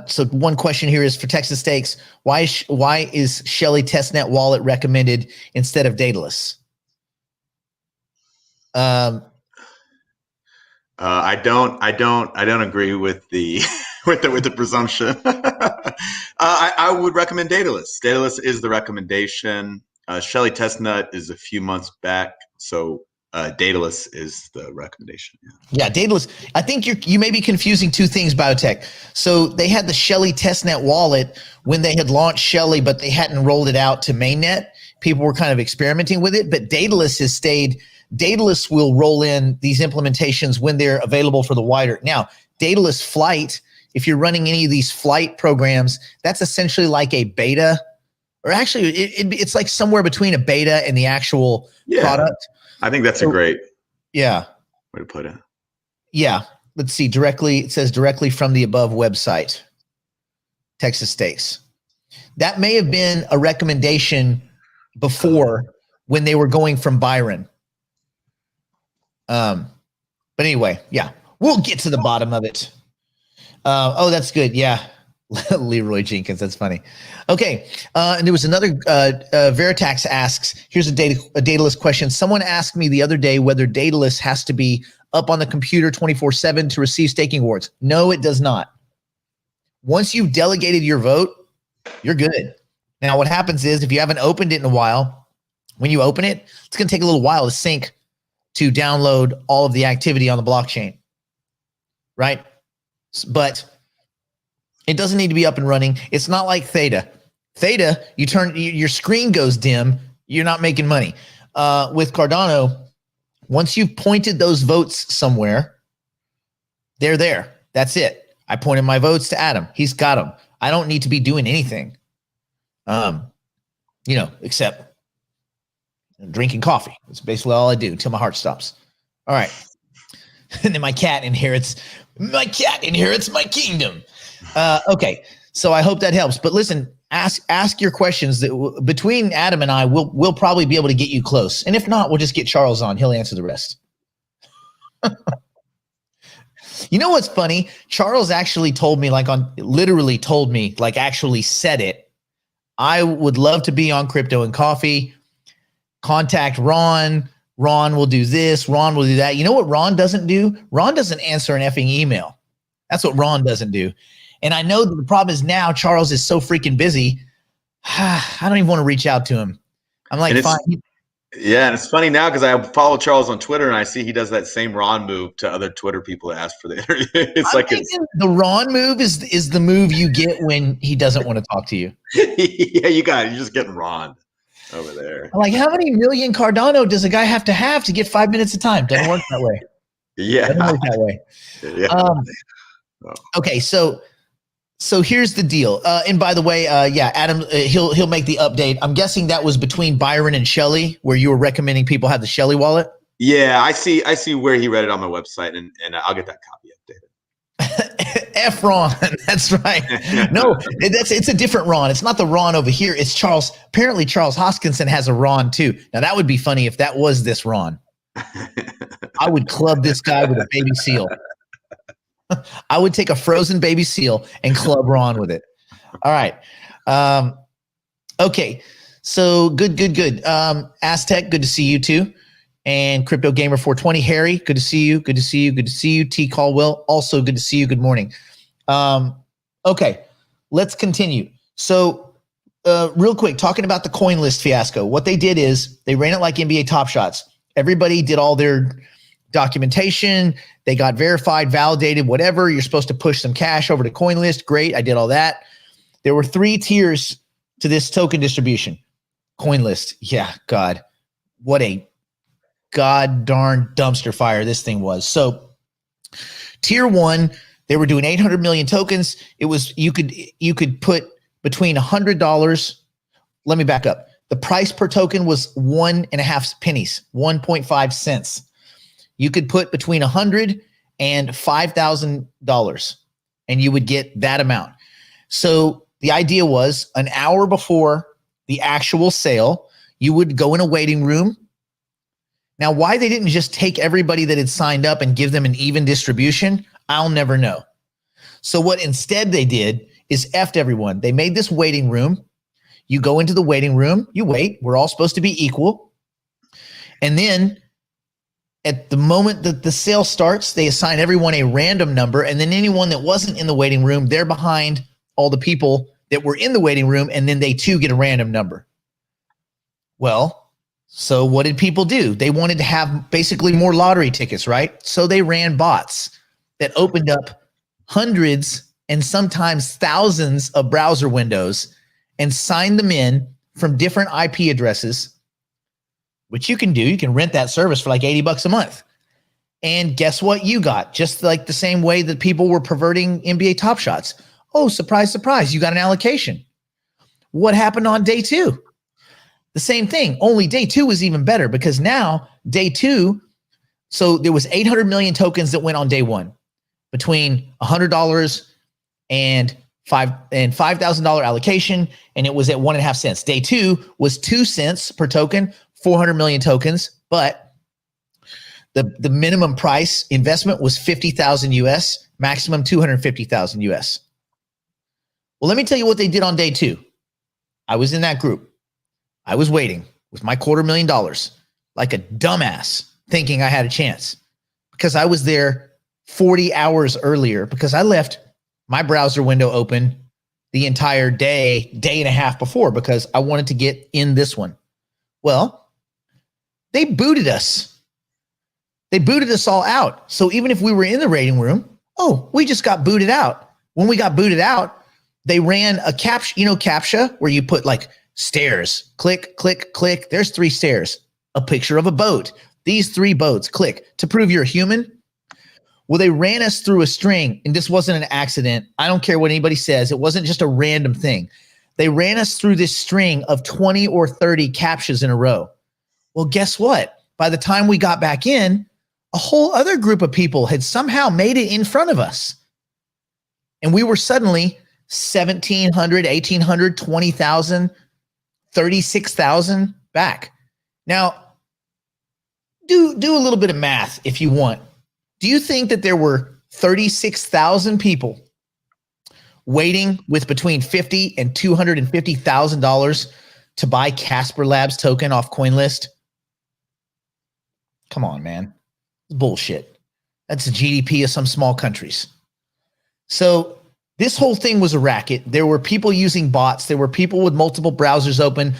So one question here is for Texas Stakes. Why is Shelly testnet wallet recommended instead of Daedalus? I don't agree with the with the presumption. I would recommend Daedalus. Daedalus is the recommendation. Shelly testnet is a few months back, so Daedalus is the recommendation. Yeah, Daedalus. I think you may be confusing two things, Biotech. So they had the Shelly testnet wallet when they had launched Shelly, but they hadn't rolled it out to mainnet. People were kind of experimenting with it, but Daedalus has stayed. Daedalus will roll in these implementations when they're available for the wider. Now, Daedalus Flight, if you're running any of these flight programs, that's essentially like a beta, or actually it's like somewhere between a beta and the actual product. I think that's a great way to put it. Yeah. Let's see. It says directly from the above website, Texas Stakes. That may have been a recommendation before when they were going from Byron. But anyway, yeah, we'll get to the bottom of it. Oh, that's good. Yeah. Leroy Jenkins. That's funny. Okay. And there was another, Veritax asks, here's a Daedalus question. Someone asked me the other day whether Daedalus has to be up on the computer 24/7 to receive staking rewards. No, it does not. Once you've delegated your vote, you're good. Now, what happens is if you haven't opened it in a while, when you open it, it's going to take a little while to sync to download all of the activity on the blockchain, right? But it doesn't need to be up and running. It's not like Theta. Theta, your screen goes dim, you're not making money. With Cardano, once you've pointed those votes somewhere, they're there. That's it. I pointed my votes to Adam. He's got them. I don't need to be doing anything, except drinking coffee. That's basically all I do until my heart stops. All right. And then my cat inherits my kingdom. Okay. So I hope that helps. But listen, ask your questions. That between Adam and I, we'll probably be able to get you close. And if not, we'll just get Charles on. He'll answer the rest. You know what's funny? Charles actually told me, actually said it. I would love to be on Crypto and Coffee. Contact Ron. Ron will do this. Ron will do that. You know what Ron doesn't do? Ron doesn't answer an effing email. That's what Ron doesn't do. And I know that the problem is now Charles is so freaking busy. I don't even want to reach out to him. I'm like, fine. Yeah, and it's funny now because I follow Charles on Twitter and I see he does that same Ron move to other Twitter people that ask for the interview. The Ron move is the move you get when he doesn't want to talk to you. Yeah, you got it. You're just getting Ron over there. I'm like, how many million Cardano does a guy have to get 5 minutes of time? Doesn't work that way. Yeah. Doesn't work that way. Yeah. Okay, so here's the deal. And by the way, Adam, he'll make the update. I'm guessing that was between Byron and Shelly, where you were recommending people have the Shelly wallet. Yeah, I see where he read it on my wepsite, and I'll get that copy updated. F Ron, that's right. No, it's a different Ron. It's not the Ron over here. It's Charles. Apparently, Charles Hoskinson has a Ron too. Now that would be funny if that was this Ron. I would club this guy with a baby seal. I would take a frozen baby seal and club Ron with it. All right. Okay. So good. Aztec, good to see you too. And Crypto Gamer 420, Harry, good to see you. Good to see you. T Caldwell, also good to see you. Good morning. Okay. Let's continue. So real quick, talking about the Coinlist fiasco. What they did is they ran it like NBA Top Shots. Everybody did all their documentation. They got verified, validated, whatever. You're supposed to push some cash over to Coinlist. Great. I did all that. There were 3 tiers to this token distribution. Coinlist. Yeah, God. What a god darn dumpster fire this thing was. So tier 1, they were doing 800 million tokens. It was, you could put between $100. Let me back up. The price per token was 1.5 pennies, 1.5 cents. You could put between $100 and $5,000 and you would get that amount. So the idea was an hour before the actual sale, you would go in a waiting room. Now, why they didn't just take everybody that had signed up and give them an even distribution, I'll never know. So what instead they did is effed everyone. They made this waiting room. You go into the waiting room, you wait. We're all supposed to be equal. And then at the moment that the sale starts, they assign everyone a random number. And then anyone that wasn't in the waiting room, they're behind all the people that were in the waiting room. And then they too get a random number. Well, so what did people do? They wanted to have basically more lottery tickets, right? So they ran bots that opened up hundreds and sometimes thousands of browser windows and signed them in from different IP addresses, which you can do. You can rent that service for like $80 a month. And guess what you got? Just like the same way that people were perverting NBA Top Shots. Oh, surprise, surprise, you got an allocation. What happened on day 2? The same thing, only day 2 was even better because now day 2, so there was 800 million tokens that went on day 1 between $100 and $5,000 allocation, and it was at 1.5 cents. Day 2 was 2 cents per token, 400 million tokens, but The minimum price investment was 50,000 US, maximum 250,000 US. Well, let me tell you what they did on day 2. I was in that group. I was waiting with my $250,000 like a dumbass, thinking I had a chance because I was there 40 hours earlier because I left my browser window open the entire day and a half before because I wanted to get in this one. Well, they booted us. They booted us all out. So even if we were in the rating room, we just got booted out. When we got booted out, they ran a CAPTCHA where you put like stairs, click, click, click. There's 3 stairs, a picture of a boat. These 3 boats, click to prove you're a human. Well, they ran us through a string, and this wasn't an accident. I don't care what anybody says. It wasn't just a random thing. They ran us through this string of 20 or 30 CAPTCHAs in a row. Well, guess what? By the time we got back in, a whole other group of people had somehow made it in front of us. And we were suddenly 1,700, 1,800, 20,000, 36,000 back. Now, do a little bit of math if you want. Do you think that there were 36,000 people waiting with between $50,000 and $250,000 to buy Casper Labs token off Coinlist? Come on, man. It's bullshit. That's the GDP of some small countries. So this whole thing was a racket. There were people using bots. There were people with multiple browsers open.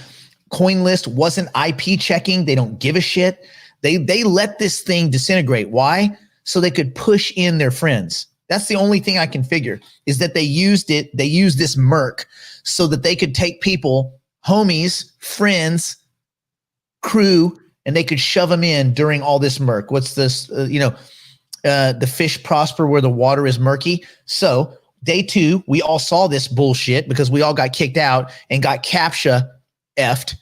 Coinlist wasn't IP checking. They don't give a shit. They let this thing disintegrate. Why? So they could push in their friends. That's the only thing I can figure is that they used this merc so that they could take people, homies, friends, crew, and they could shove them in during all this murk. What's this? The fish prosper where the water is murky. So day 2, we all saw this bullshit because we all got kicked out and got CAPTCHA effed.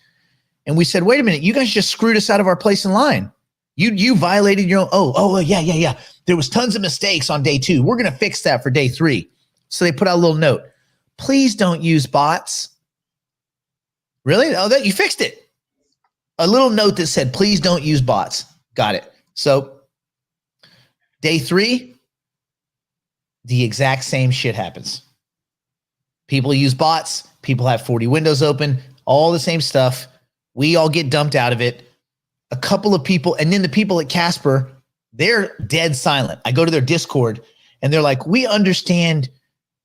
And we said, wait a minute, you guys just screwed us out of our place in line. You violated your own. Yeah. There was tons of mistakes on day 2. We're going to fix that for day 3. So they put out a little note. Please don't use bots. Really? Oh, that you fixed it. A little note that said, please don't use bots. Got it. So day 3, the exact same shit happens. People use bots. People have 40 windows open, all the same stuff. We all get dumped out of it. A couple of people, and then the people at Casper, they're dead silent. I go to their Discord and they're like, we understand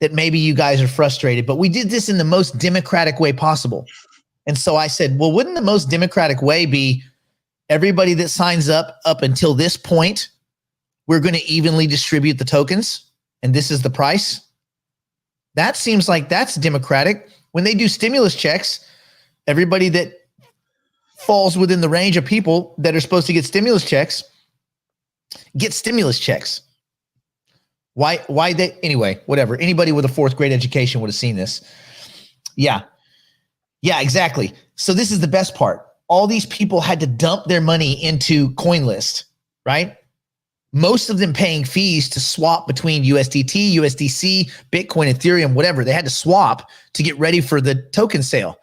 that maybe you guys are frustrated, but we did this in the most democratic way possible. And so I said, well, wouldn't the most democratic way be everybody that signs up until this point, we're going to evenly distribute the tokens, and this is the price? That seems like that's democratic. When they do stimulus checks, everybody that falls within the range of people that are supposed to get stimulus checks get stimulus checks. Why they, anyway, whatever. Anybody with a 4th grade education would have seen this. Yeah, exactly. So this is the best part. All these people had to dump their money into Coinlist, right? Most of them paying fees to swap between USDT, USDC, Bitcoin, Ethereum, whatever. They had to swap to get ready for the token sale.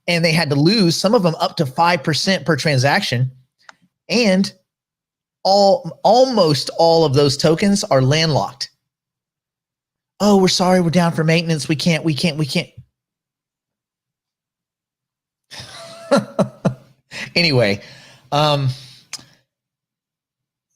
And they had to lose, some of them up to 5% per transaction. And almost all of those tokens are landlocked. Oh, we're sorry, we're down for maintenance. We can't. Anyway,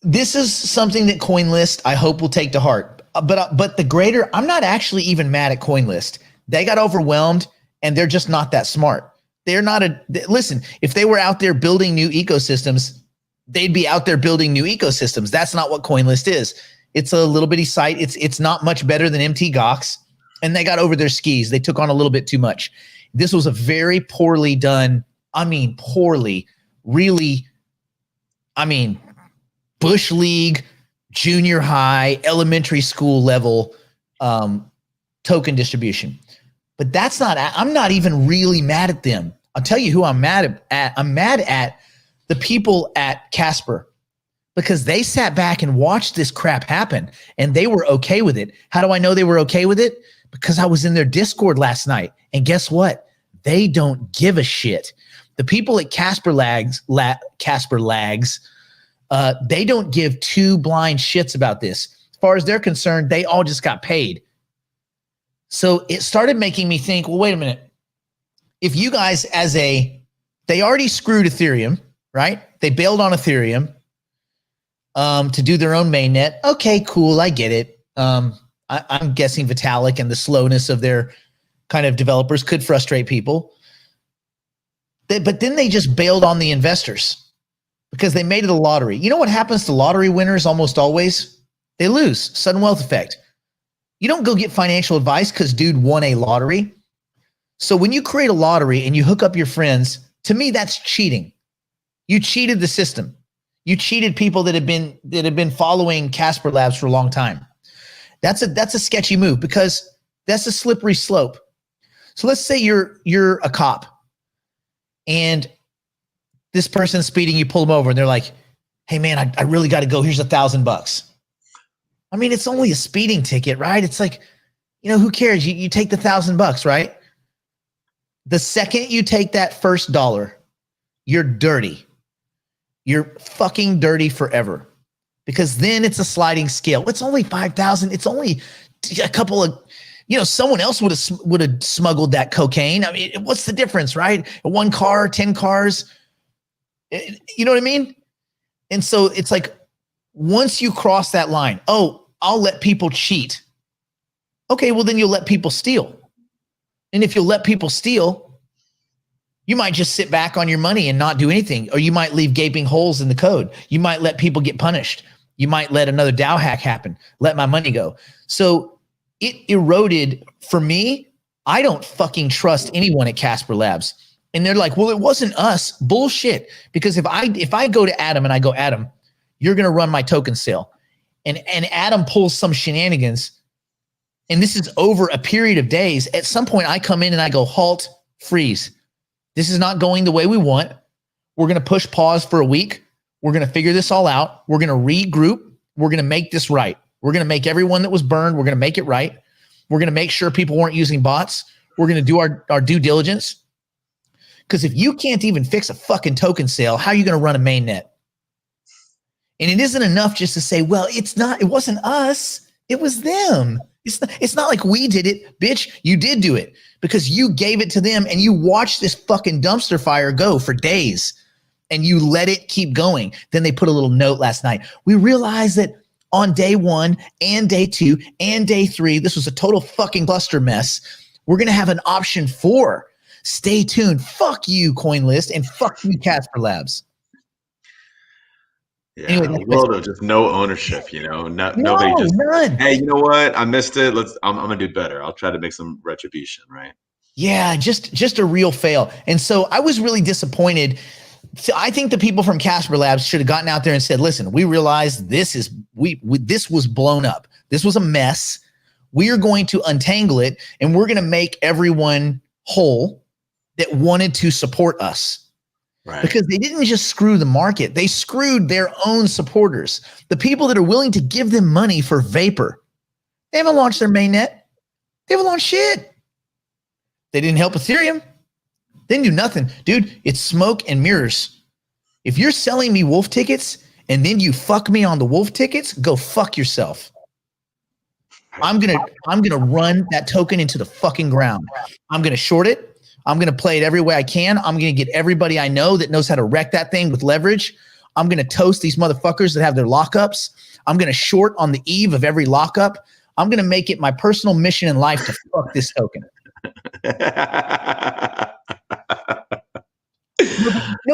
this is something that Coinlist, I hope, will take to heart. But the greater, I'm not actually even mad at Coinlist. They got overwhelmed and they're just not that smart. They're not listen, if they were out there building new ecosystems, they'd be out there building new ecosystems. That's not what Coinlist is. It's a little bitty site. It's not much better than MT Gox, and they got over their skis. They took on a little bit too much. This was a very poorly done, poorly, really, Bush League, junior high, elementary school level token distribution. But that's not, I'm not even really mad at them. I'll tell you who I'm mad at. I'm mad at the people at Casper because they sat back and watched this crap happen and they were okay with it. How do I know they were okay with it? Because I was in their Discord last night. And guess what? They don't give a shit. The people at Casper Labs, They don't give two blind shits about this. As far as they're concerned, they all just got paid. So it started making me think, well, wait a minute. If you guys they already screwed Ethereum, right? They bailed on Ethereum to do their own mainnet. Okay, cool. I get it. I'm guessing Vitalik and the slowness of their kind of developers could frustrate people. But then they just bailed on the investors because they made it a lottery. You know what happens to lottery winners almost always? They lose. Sudden wealth effect. You don't go get financial advice because dude won a lottery. So when you create a lottery and you hook up your friends, to me, that's cheating. You cheated the system. You cheated people that have been following Casper Labs for a long time. That's a sketchy move because that's a slippery slope. So let's say you're a cop and this person's speeding, you pull them over and they're like, hey man, I really got to go. Here's $1,000. I mean, it's only a speeding ticket, right? It's like, who cares? You take the $1,000, right? The second you take that first dollar, you're dirty. You're fucking dirty forever because then it's a sliding scale. It's only 5,000. It's only a couple of, someone else would have smuggled that cocaine. I mean, what's the difference, right? 1 car, 10 cars. You know what I mean? And so it's like, once you cross that line, oh, I'll let people cheat. Okay, well then you'll let people steal. And if you'll let people steal, you might just sit back on your money and not do anything. Or you might leave gaping holes in the code. You might let people get punished. You might let another DAO hack happen. Let my money go. So it eroded for me. I don't fucking trust anyone at Casper Labs. And they're like, well, it wasn't us. Bullshit. Because if I go to Adam and I go, Adam, you're going to run my token sale. And Adam pulls some shenanigans. And this is over a period of days. At some point I come in and I go, halt, freeze. This is not going the way we want. We're going to push pause for a week. We're going to figure this all out. We're going to regroup. We're going to make this right. We're going to make everyone that was burned. We're going to make it right. We're going to make sure people weren't using bots. We're going to do our due diligence. Because if you can't even fix a fucking token sale, how are you going to run a mainnet? And it isn't enough just to say, well, it wasn't us. It was them. It's not like we did it, bitch. You did do it because you gave it to them and you watched this fucking dumpster fire go for days and you let it keep going. Then they put a little note last night. We realized that on day 1 and day 2 and day 3, this was a total fucking cluster mess. We're going to have an option 4. Stay tuned. Fuck you, Coinlist, and fuck you, Casper Labs. Yeah, anyway, a world of just no ownership, nobody just, none. Hey, you know what? I missed it. I'm gonna do better. I'll try to make some retribution, right? Yeah, just a real fail. And so I was really disappointed. So I think the people from Casper Labs should have gotten out there and said, listen, we realized this was blown up. This was a mess. We are going to untangle it and we're going to make everyone whole that wanted to support us. Right. Because they didn't just screw the market. They screwed their own supporters. The people that are willing to give them money for vapor. They haven't launched their mainnet. They haven't launched shit. They didn't help Ethereum. They didn't do nothing. Dude, it's smoke and mirrors. If you're selling me wolf tickets and then you fuck me on the wolf tickets, go fuck yourself. I'm gonna run that token into the fucking ground. I'm gonna short it. I'm going to play it every way I can. I'm going to get everybody I know that knows how to wreck that thing with leverage. I'm going to toast these motherfuckers that have their lockups. I'm going to short on the eve of every lockup. I'm going to make it my personal mission in life to fuck this token. No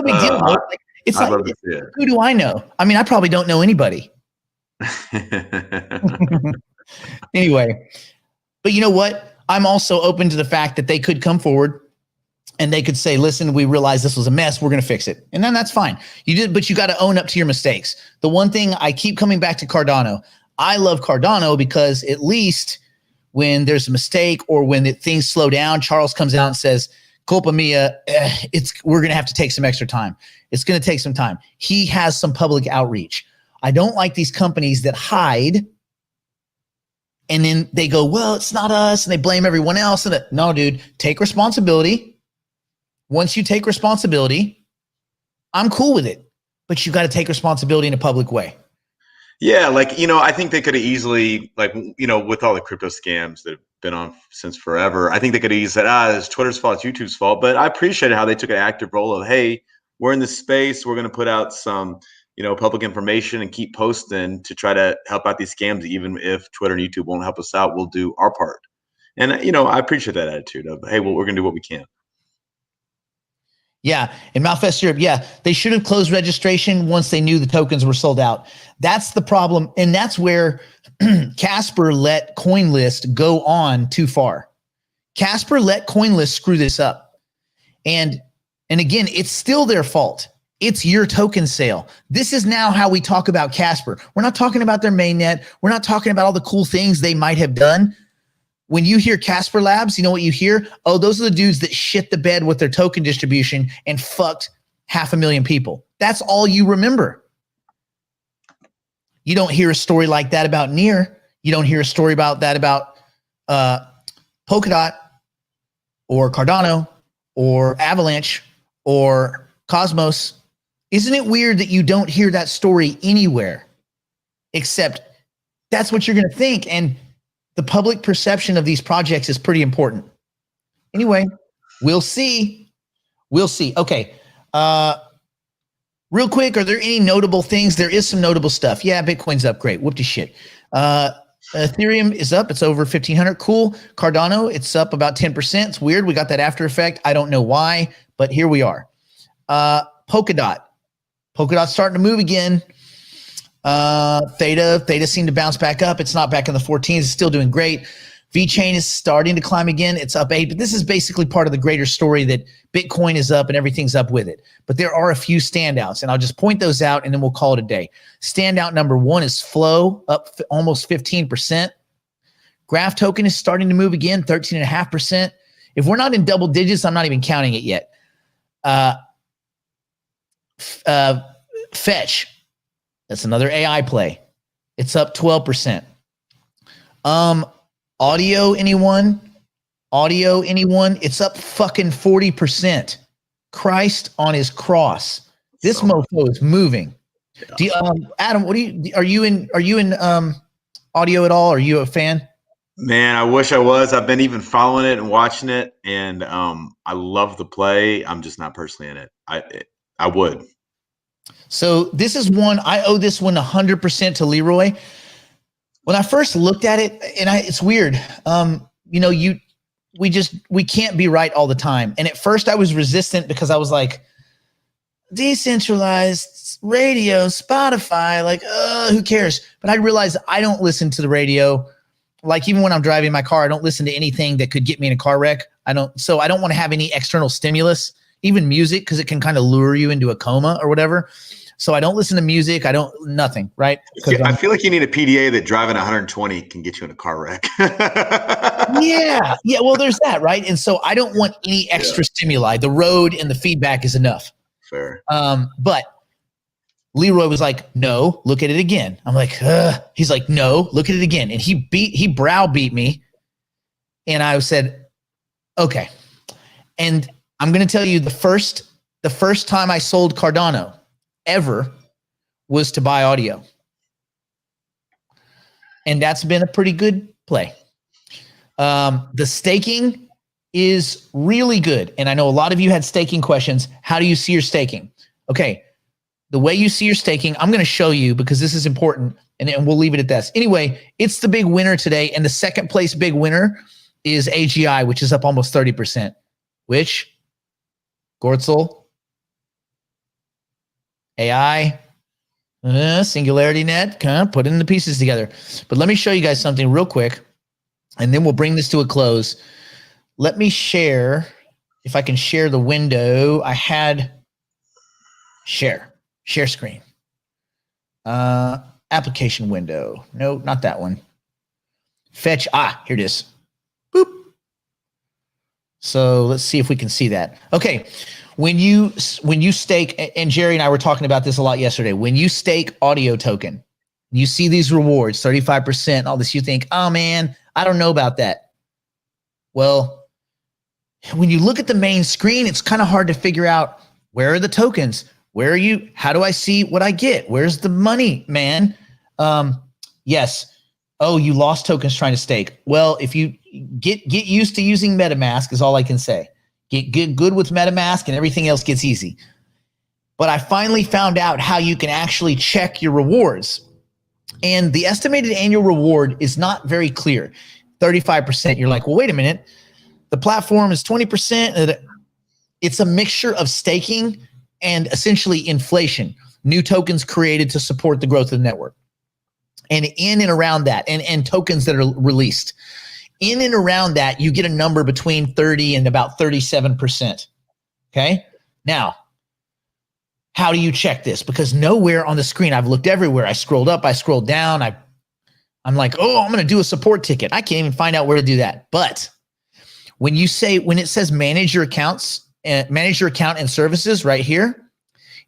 big deal. It's like, who do I know? I mean, I probably don't know anybody. Anyway, but you know what? I'm also open to the fact that they could come forward and they could say, listen, we realize this was a mess. We're going to fix it. And then that's fine. But you got to own up to your mistakes. The one thing I keep coming back to Cardano, I love Cardano because at least when there's a mistake or when things slow down, Charles comes out and says, culpa mia, we're going to have to take some extra time. It's going to take some time. He has some public outreach. I don't like these companies that hide and then they go, well, it's not us, and they blame everyone else. And no, dude, take responsibility. Once you take responsibility, I'm cool with it. but you got to take responsibility in a public way. Yeah, like, I think they could have easily, like, with all the crypto scams that have been on since forever, I think they could have easily said, it's Twitter's fault, it's YouTube's fault. But I appreciated how they took an active role of, hey, we're in this space, we're going to put out some, public information and keep posting to try to help out these scams. Even if Twitter and YouTube won't help us out, we'll do our part. And, I appreciate that attitude of, hey, well, we're going to do what we can. Yeah, in Malfest Europe, yeah, they should have closed registration once they knew the tokens were sold out. That's the problem, and that's where Casper let Coinlist go on too far. Casper let Coinlist screw this up, and again, it's still their fault. It's your token sale. This is now how we talk about Casper. We're not talking about their mainnet. We're not talking about all the cool things they might have done. When you hear Casper Labs, you know what you hear? Oh, those are the dudes that shit the bed with their token distribution and fucked 500,000 people. That's all you remember. You don't hear a story like that about Near. You don't hear a story about that about Polkadot or Cardano or Avalanche or Cosmos. Isn't it weird that you don't hear that story anywhere? Except that's what you're going to think. And the public perception of these projects is pretty important. Anyway, we'll see. We'll see. Okay. Real quick, are there any notable things? There is some notable stuff. Yeah, Bitcoin's up. Great. Whoop-de shit. Ethereum is up. It's over 1,500. Cool. Cardano, it's up about 10%. It's weird. We got that after effect. I don't know why, but here we are. Polkadot. Polkadot's starting to move again. Theta seemed to bounce back up. It's not back in the 14s. It's still doing great. VeChain is starting to climb again. It's up 8, but this is basically part of the greater story that Bitcoin is up and everything's up with it. But there are a few standouts, and I'll just point those out and then we'll call it a day. Standout number 1 is Flow, up almost 15%. Graph token is starting to move again, 13.5%. If we're not in double digits, I'm not even counting it yet. Fetch. That's another AI play. It's up 12%. Audio, anyone? It's up fucking 40%. Christ on his cross. This mofo is moving. Yeah. Adam, are you in audio at all? Are you a fan? Man, I wish I was. I've been even following it and watching it, and I love the play. I'm just not personally in it. I would. So this is one, I owe this one 100% to Leroy. When I first looked at it, and it's weird, we can't be right all the time. And at first I was resistant because I was like, decentralized radio, Spotify, like, who cares? But I realized I don't listen to the radio. Like even when I'm driving my car, I don't listen to anything that could get me in a car wreck. I don't want to have any external stimulus, even music, because it can kind of lure you into a coma or whatever. So I don't listen to music. Nothing, right? I feel like you need a PDA that driving 120 can get you in a car wreck. Yeah. Well, there's that, right? And so I don't want any extra stimuli. The road and the feedback is enough. Fair. But Leroy was like, no, look at it again. I'm like, he's like, no, look at it again. And he browbeat me. And I said, okay. And I'm going to tell you the first time I sold Cardano ever was to buy audio. And that's been a pretty good play. The staking is really good. And I know a lot of you had staking questions. How do you see your staking? Okay. The way you see your staking, I'm going to show you because this is important, and we'll leave it at this. Anyway, it's the big winner today, and the second place big winner is AGI, which is up almost 30%, which Gortzel, AI, Singularity Net, kind of putting the pieces together. But let me show you guys something real quick, and then we'll bring this to a close. Let me share, if I can share the window. I had share screen, application window. No, not that one. Fetch. Here it is. Boop. So let's see if we can see that. Okay. When you stake, and Jerry and I were talking about this a lot yesterday, when you stake audio token, you see these rewards, 35%, all this, you think, oh man, I don't know about that. Well, when you look at the main screen, it's kind of hard to figure out where are the tokens. Where are you? How do I see what I get? Where's the money, man? Yes. Oh, you lost tokens trying to stake. Well, if you get used to using MetaMask is all I can say. Get good with MetaMask and everything else gets easy. But I finally found out how you can actually check your rewards. And the estimated annual reward is not very clear. 35%. You're like, well, wait a minute. The platform is 20%. It's a mixture of staking and essentially inflation, new tokens created to support the growth of the network. And in and around that, and tokens that are released. In and around that, you get a number between 30 and about 37%. Okay? Now, how do you check this? Because nowhere on the screen, I've looked everywhere. I scrolled up, I scrolled down. I'm like, oh, I'm going to do a support ticket. I can't even find out where to do that. But when it says manage your accounts, manage your account and services right here,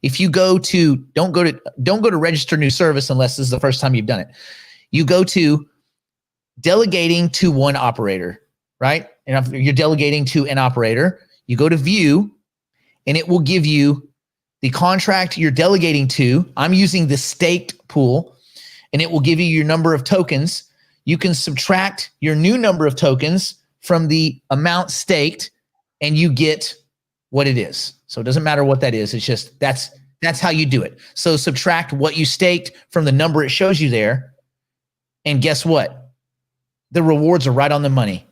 if you go to, don't go to register new service unless this is the first time you've done it. You go to delegating to one operator, right? And if you're delegating to an operator, you go to view and it will give you the contract you're delegating to. I'm using the staked pool and it will give you your number of tokens. You can subtract your new number of tokens from the amount staked and you get what it is. So it doesn't matter what that is. It's just, that's how you do it. So subtract what you staked from the number it shows you there. And guess what? The rewards are right on the money.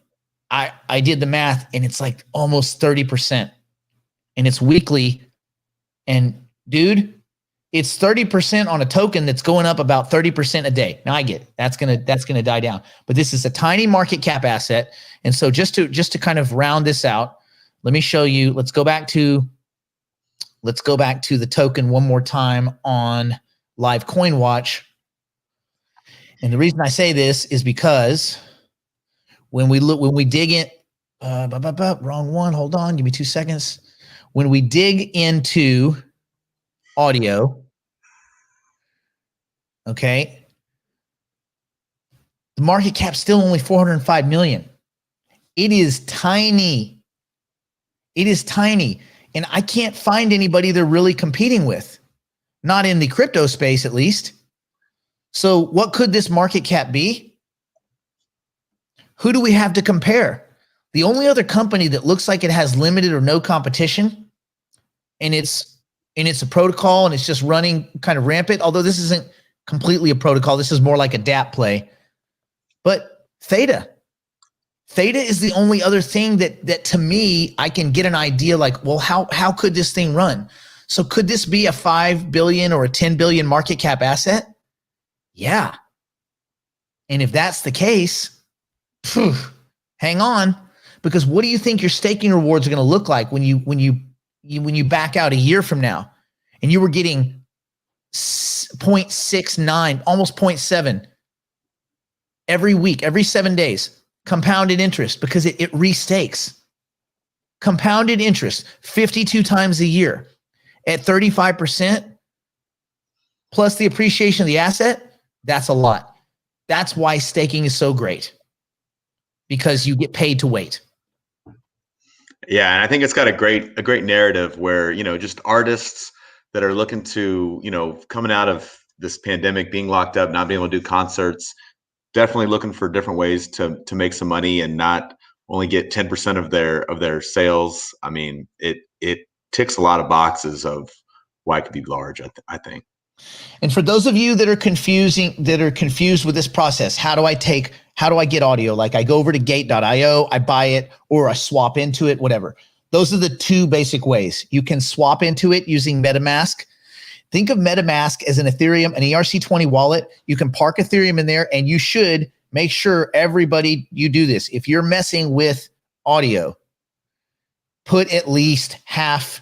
I did the math and it's like almost 30% and it's weekly. And dude, it's 30% on a token that's going up about 30% a day. Now I get it. That's gonna die down. But this is a tiny market cap asset. And so just to kind of round this out, let me show you. Let's go back to the token one more time on Live Coin Watch. And the reason I say this is because when we dig in, wrong one. Hold on, give me 2 seconds. When we dig into audio, okay, the market cap's still only 405 million. It is tiny. It is tiny. And I can't find anybody they're really competing with. Not in the crypto space, at least. So what could this market cap be? Who do we have to compare? The only other company that looks like it has limited or no competition, and it's a protocol and it's just running kind of rampant, although this isn't completely a protocol. This is more like a DApp play. But Theta. Theta is the only other thing that to me, I can get an idea like, well, how could this thing run? So could this be a 5 billion or a 10 billion market cap asset? Yeah. And if that's the case, hang on, because what do you think your staking rewards are going to look like when you back out a year from now and you were getting 0.69, almost 0.7 every week, every 7 days? Compounded interest, because it restakes. Compounded interest 52 times a year at 35% plus the appreciation of the asset. That's a lot. That's why staking is so great, because you get paid to wait. Yeah, and I think it's got a great narrative where, just artists that are looking to, coming out of this pandemic, being locked up, not being able to do concerts, definitely looking for different ways to make some money and not only get 10% of their sales. I mean, it ticks a lot of boxes of why it could be large, I think. And for those of you that are confused with this process, how do I get audio? Like I go over to gate.io, I buy it, or I swap into it, whatever. Those are the two basic ways. You can swap into it using MetaMask. Think of MetaMask as an Ethereum, an ERC20 wallet. You can park Ethereum in there, and you should make sure everybody, you do this. If you're messing with audio, put at least half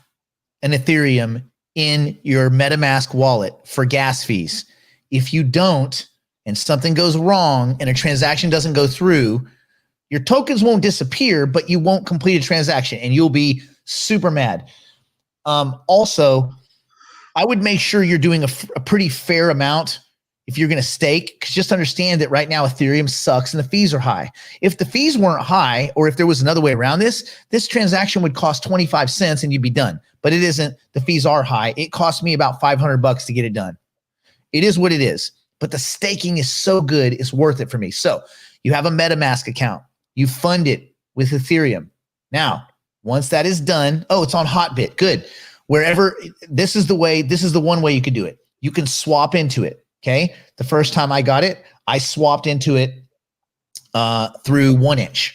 an Ethereum in your MetaMask wallet for gas fees. If you don't, and something goes wrong and a transaction doesn't go through, your tokens won't disappear, but you won't complete a transaction and you'll be super mad. Also, I would make sure you're doing a pretty fair amount. if you're going to stake, because just understand that right now Ethereum sucks and the fees are high. If the fees weren't high, or if there was another way around this transaction would cost 25 cents and you'd be done. But it isn't. The fees are high. It cost me about $500 to get it done. It is what it is. But the staking is so good, it's worth it for me. So you have a MetaMask account. You fund it with Ethereum. Now, once that is done, oh, it's on Hotbit. Good. Wherever, this is the one way you could do it. You can swap into it. Okay. The first time I got it, I swapped into it through 1inch.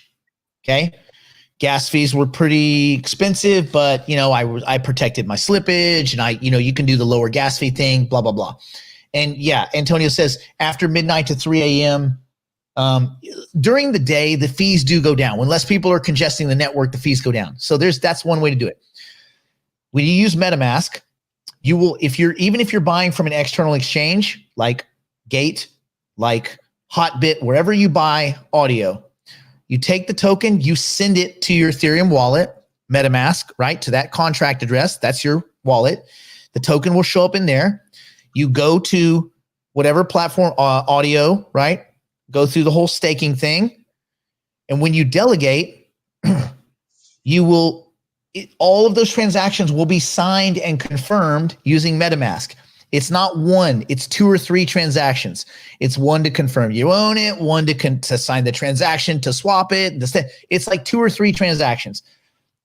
Okay. Gas fees were pretty expensive, but I protected my slippage, and you can do the lower gas fee thing, blah, blah, blah. And yeah, Antonio says after midnight to 3 a.m., during the day, the fees do go down. When less people are congesting the network, the fees go down. So that's one way to do it. When you use MetaMask, you will, even if you're buying from an external exchange like Gate, like Hotbit, wherever you buy audio, you take the token, you send it to your Ethereum wallet, MetaMask, right? To that contract address. That's your wallet. The token will show up in there. You go to whatever platform, audio, right? Go through the whole staking thing. And when you delegate, all of those transactions will be signed and confirmed using MetaMask. It's not one, it's 2 or 3 transactions. It's one to confirm you own it, one to sign the transaction, to swap it. It's like 2 or 3 transactions.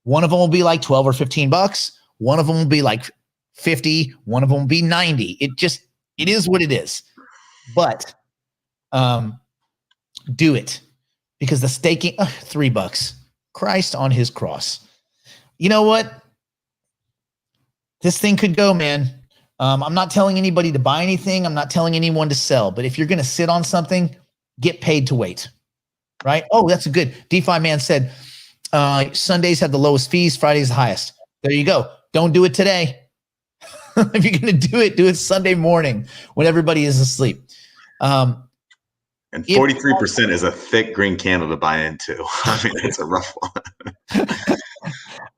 One of them will be like 12 or 15 bucks. One of them will be like 50. One of them will be 90. It is what it is. But do it, because the staking, $3, Christ on his cross. You know what? This thing could go, man. I'm not telling anybody to buy anything. I'm not telling anyone to sell. But if you're going to sit on something, get paid to wait, right? Oh, that's a good. DeFi man said, Sundays have the lowest fees, Fridays the highest. There you go. Don't do it today. If you're going to do it Sunday morning when everybody is asleep. And 43% is a thick green candle to buy into. I mean, it's a rough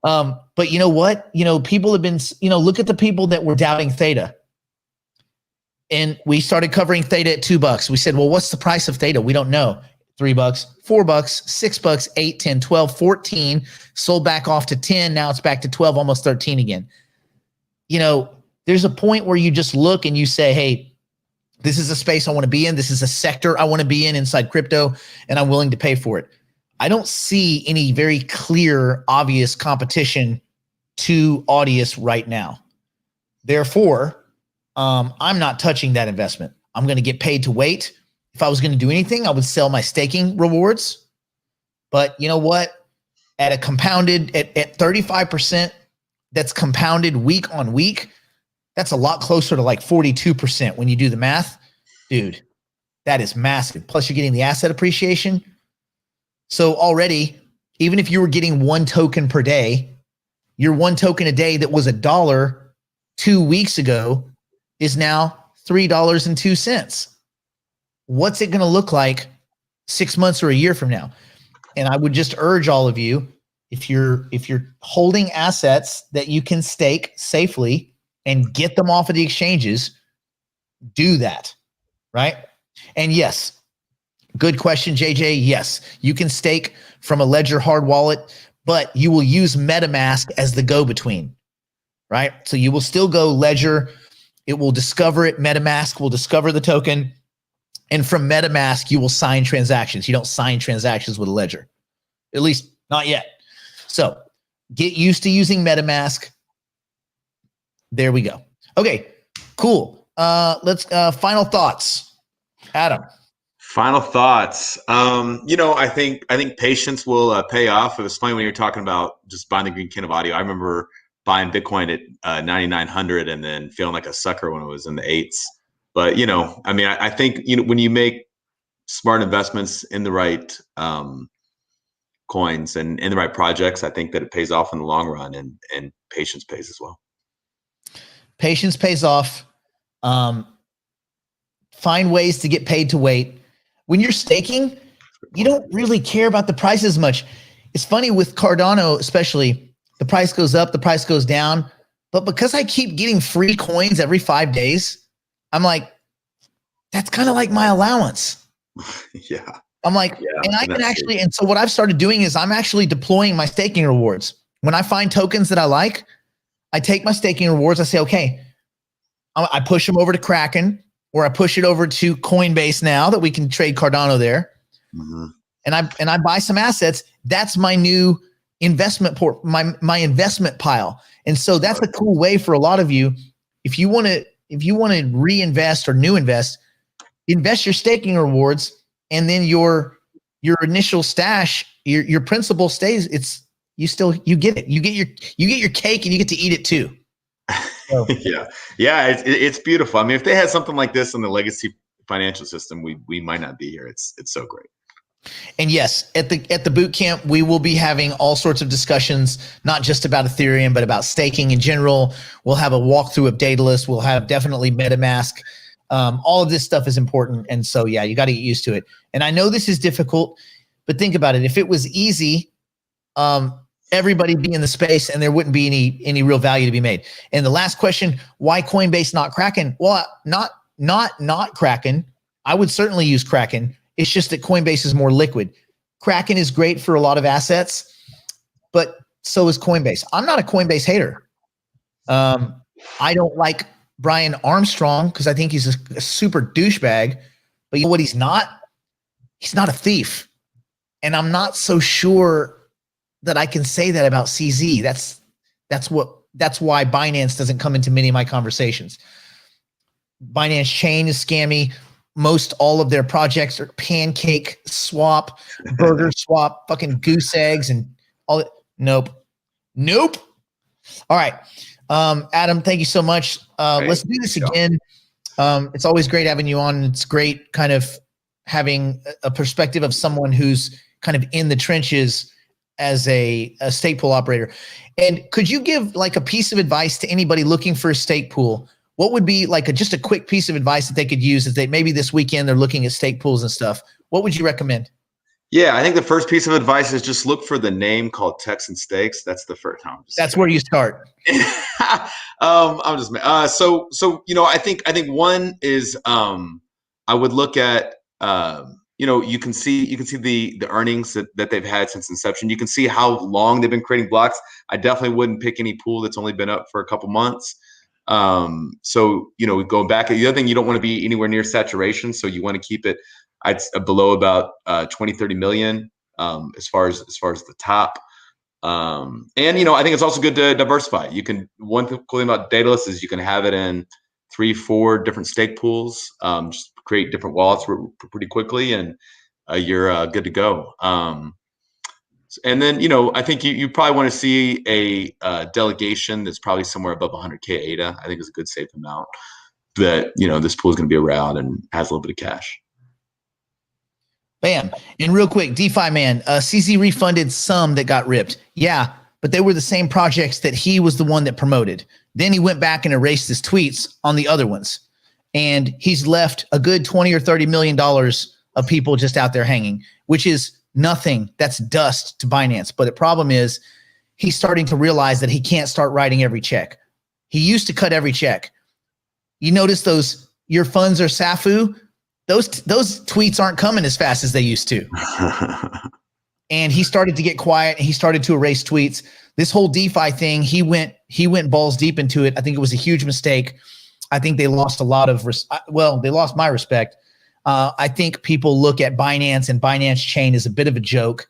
one. But you know what? People have been, look at the people that were doubting Theta. And we started covering Theta at $2. We said, well, what's the price of Theta? We don't know. $3, $4, $6, 8, 10, 12, 14, sold back off to 10. Now it's back to 12, almost 13 again. There's a point where you just look and you say, hey, this is a space I want to be in. This is a sector I want to be in inside crypto, and I'm willing to pay for it. I don't see any very clear, obvious competition to Audius right now. Therefore, I'm not touching that investment. I'm going to get paid to wait. If I was going to do anything, I would sell my staking rewards. But you know what? At a compounded, at 35%, that's compounded week on week, that's a lot closer to like 42% when you do the math. Dude, that is massive. Plus you're getting the asset appreciation. So already, even if you were getting 1 token per day, your 1 token a day that was $1 2 weeks ago is now $3.02. What's it going to look like 6 months or a year from now? And I would just urge all of you, if you're holding assets that you can stake safely and get them off of the exchanges, do that, right? And yes, good question, JJ. Yes, you can stake from a Ledger hard wallet, but you will use MetaMask as the go-between, right? So you will still go Ledger. It will discover it. MetaMask will discover the token. And from MetaMask, you will sign transactions. You don't sign transactions with a Ledger, at least not yet. So get used to using MetaMask. There we go. Okay, cool. Let's final thoughts. Adam. Final thoughts. I think patience will pay off. It was funny when you were talking about just buying the green can of audio. I remember buying Bitcoin at 9,900 and then feeling like a sucker when it was in the 8s. But I think when you make smart investments in the right coins and in the right projects, I think that it pays off in the long run, and patience pays as well. Patience pays off. Find ways to get paid to wait. When you're staking, you don't really care about the price as much. It's funny with Cardano, especially, the price goes up, the price goes down. But because I keep getting free coins every 5 days, I'm like, that's kind of like my allowance. Yeah. I'm like, and I can actually, and so what I've started doing is I'm actually deploying my staking rewards. When I find tokens that I like, I take my staking rewards. I say, okay, I push them over to Kraken, or I push it over to Coinbase now that we can trade Cardano there. Mm-hmm. And I buy some assets. That's my new investment my investment pile. And so that's a cool way for a lot of you. If you want to reinvest or new invest your staking rewards, and then your initial stash, your principal stays. You get it. You get your cake and you get to eat it too. So. Yeah, it's beautiful. I mean, if they had something like this in the legacy financial system, we might not be here. It's so great. And yes, at the boot camp, we will be having all sorts of discussions, not just about Ethereum, but about staking in general. We'll have a walkthrough of Daedalus. We'll have definitely MetaMask. All of this stuff is important. And so, yeah, you got to get used to it. And I know this is difficult, but think about it. If it was easy, everybody be in the space and there wouldn't be any real value to be made. And the last question, why Coinbase, not Kraken? Well, not Kraken. I would certainly use Kraken. It's just that Coinbase is more liquid. Kraken is great for a lot of assets, but so is Coinbase. I'm not a Coinbase hater. I don't like Brian Armstrong because I think he's a super douchebag, but you know what he's not? He's not a thief. And I'm not so sure that I can say that about CZ. That's why Binance doesn't come into many of my conversations. Binance Chain is scammy. Most all of their projects are Pancake Swap, Burger Swap, fucking goose eggs, and all that. Nope. All right. Adam, thank you so much. Let's do this again. It's always great having you on. It's great kind of having a perspective of someone who's kind of in the trenches as a stake pool operator. And could you give like a piece of advice to anybody looking for a stake pool? What would be like just a quick piece of advice that they could use if they maybe this weekend they're looking at stake pools and stuff? What would you recommend? Yeah, I think the first piece of advice is just look for the name called Texan Stakes. That's the first time. That's where you start. I'm just so I think one is I would look at you can see the earnings that they've had since inception. You can see how long they've been creating blocks. I definitely wouldn't pick any pool that's only been up for a couple months. So going back, the other thing, you don't want to be anywhere near saturation, so you want to keep it below about 20-30 million as far as the top. And I think it's also good to diversify. You can, one cool thing about Daedalus is you can have it in 3-4 different stake pools. Just create different wallets pretty quickly, and you're good to go. And then, I think you probably want to see a delegation that's probably somewhere above 100K ADA. I think is a good safe amount that, this pool is going to be around and has a little bit of cash. Bam. And real quick, DeFi man, CZ refunded some that got ripped. Yeah, but they were the same projects that he was the one that promoted. Then he went back and erased his tweets on the other ones. And he's left a good 20 or $30 million of people just out there hanging, which is nothing. That's dust to Binance. But the problem is he's starting to realize that he can't start writing every check. He used to cut every check. You notice those, your funds are SAFU. Those tweets aren't coming as fast as they used to. And he started to get quiet and he started to erase tweets. This whole DeFi thing, he went balls deep into it. I think it was a huge mistake. I think they lost a lot of, they lost my respect. I think people look at Binance and Binance Chain as a bit of a joke.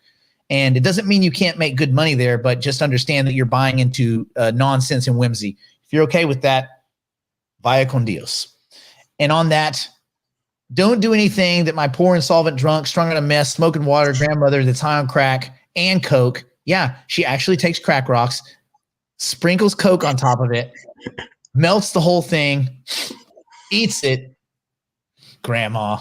And it doesn't mean you can't make good money there, but just understand that you're buying into nonsense and whimsy. If you're okay with that, vaya con Dios. And on that, don't do anything that my poor insolvent drunk, strung out a mess, smoking water grandmother that's high on crack and coke. Yeah, she actually takes crack rocks, sprinkles coke on top of it, melts the whole thing, eats it. Grandma.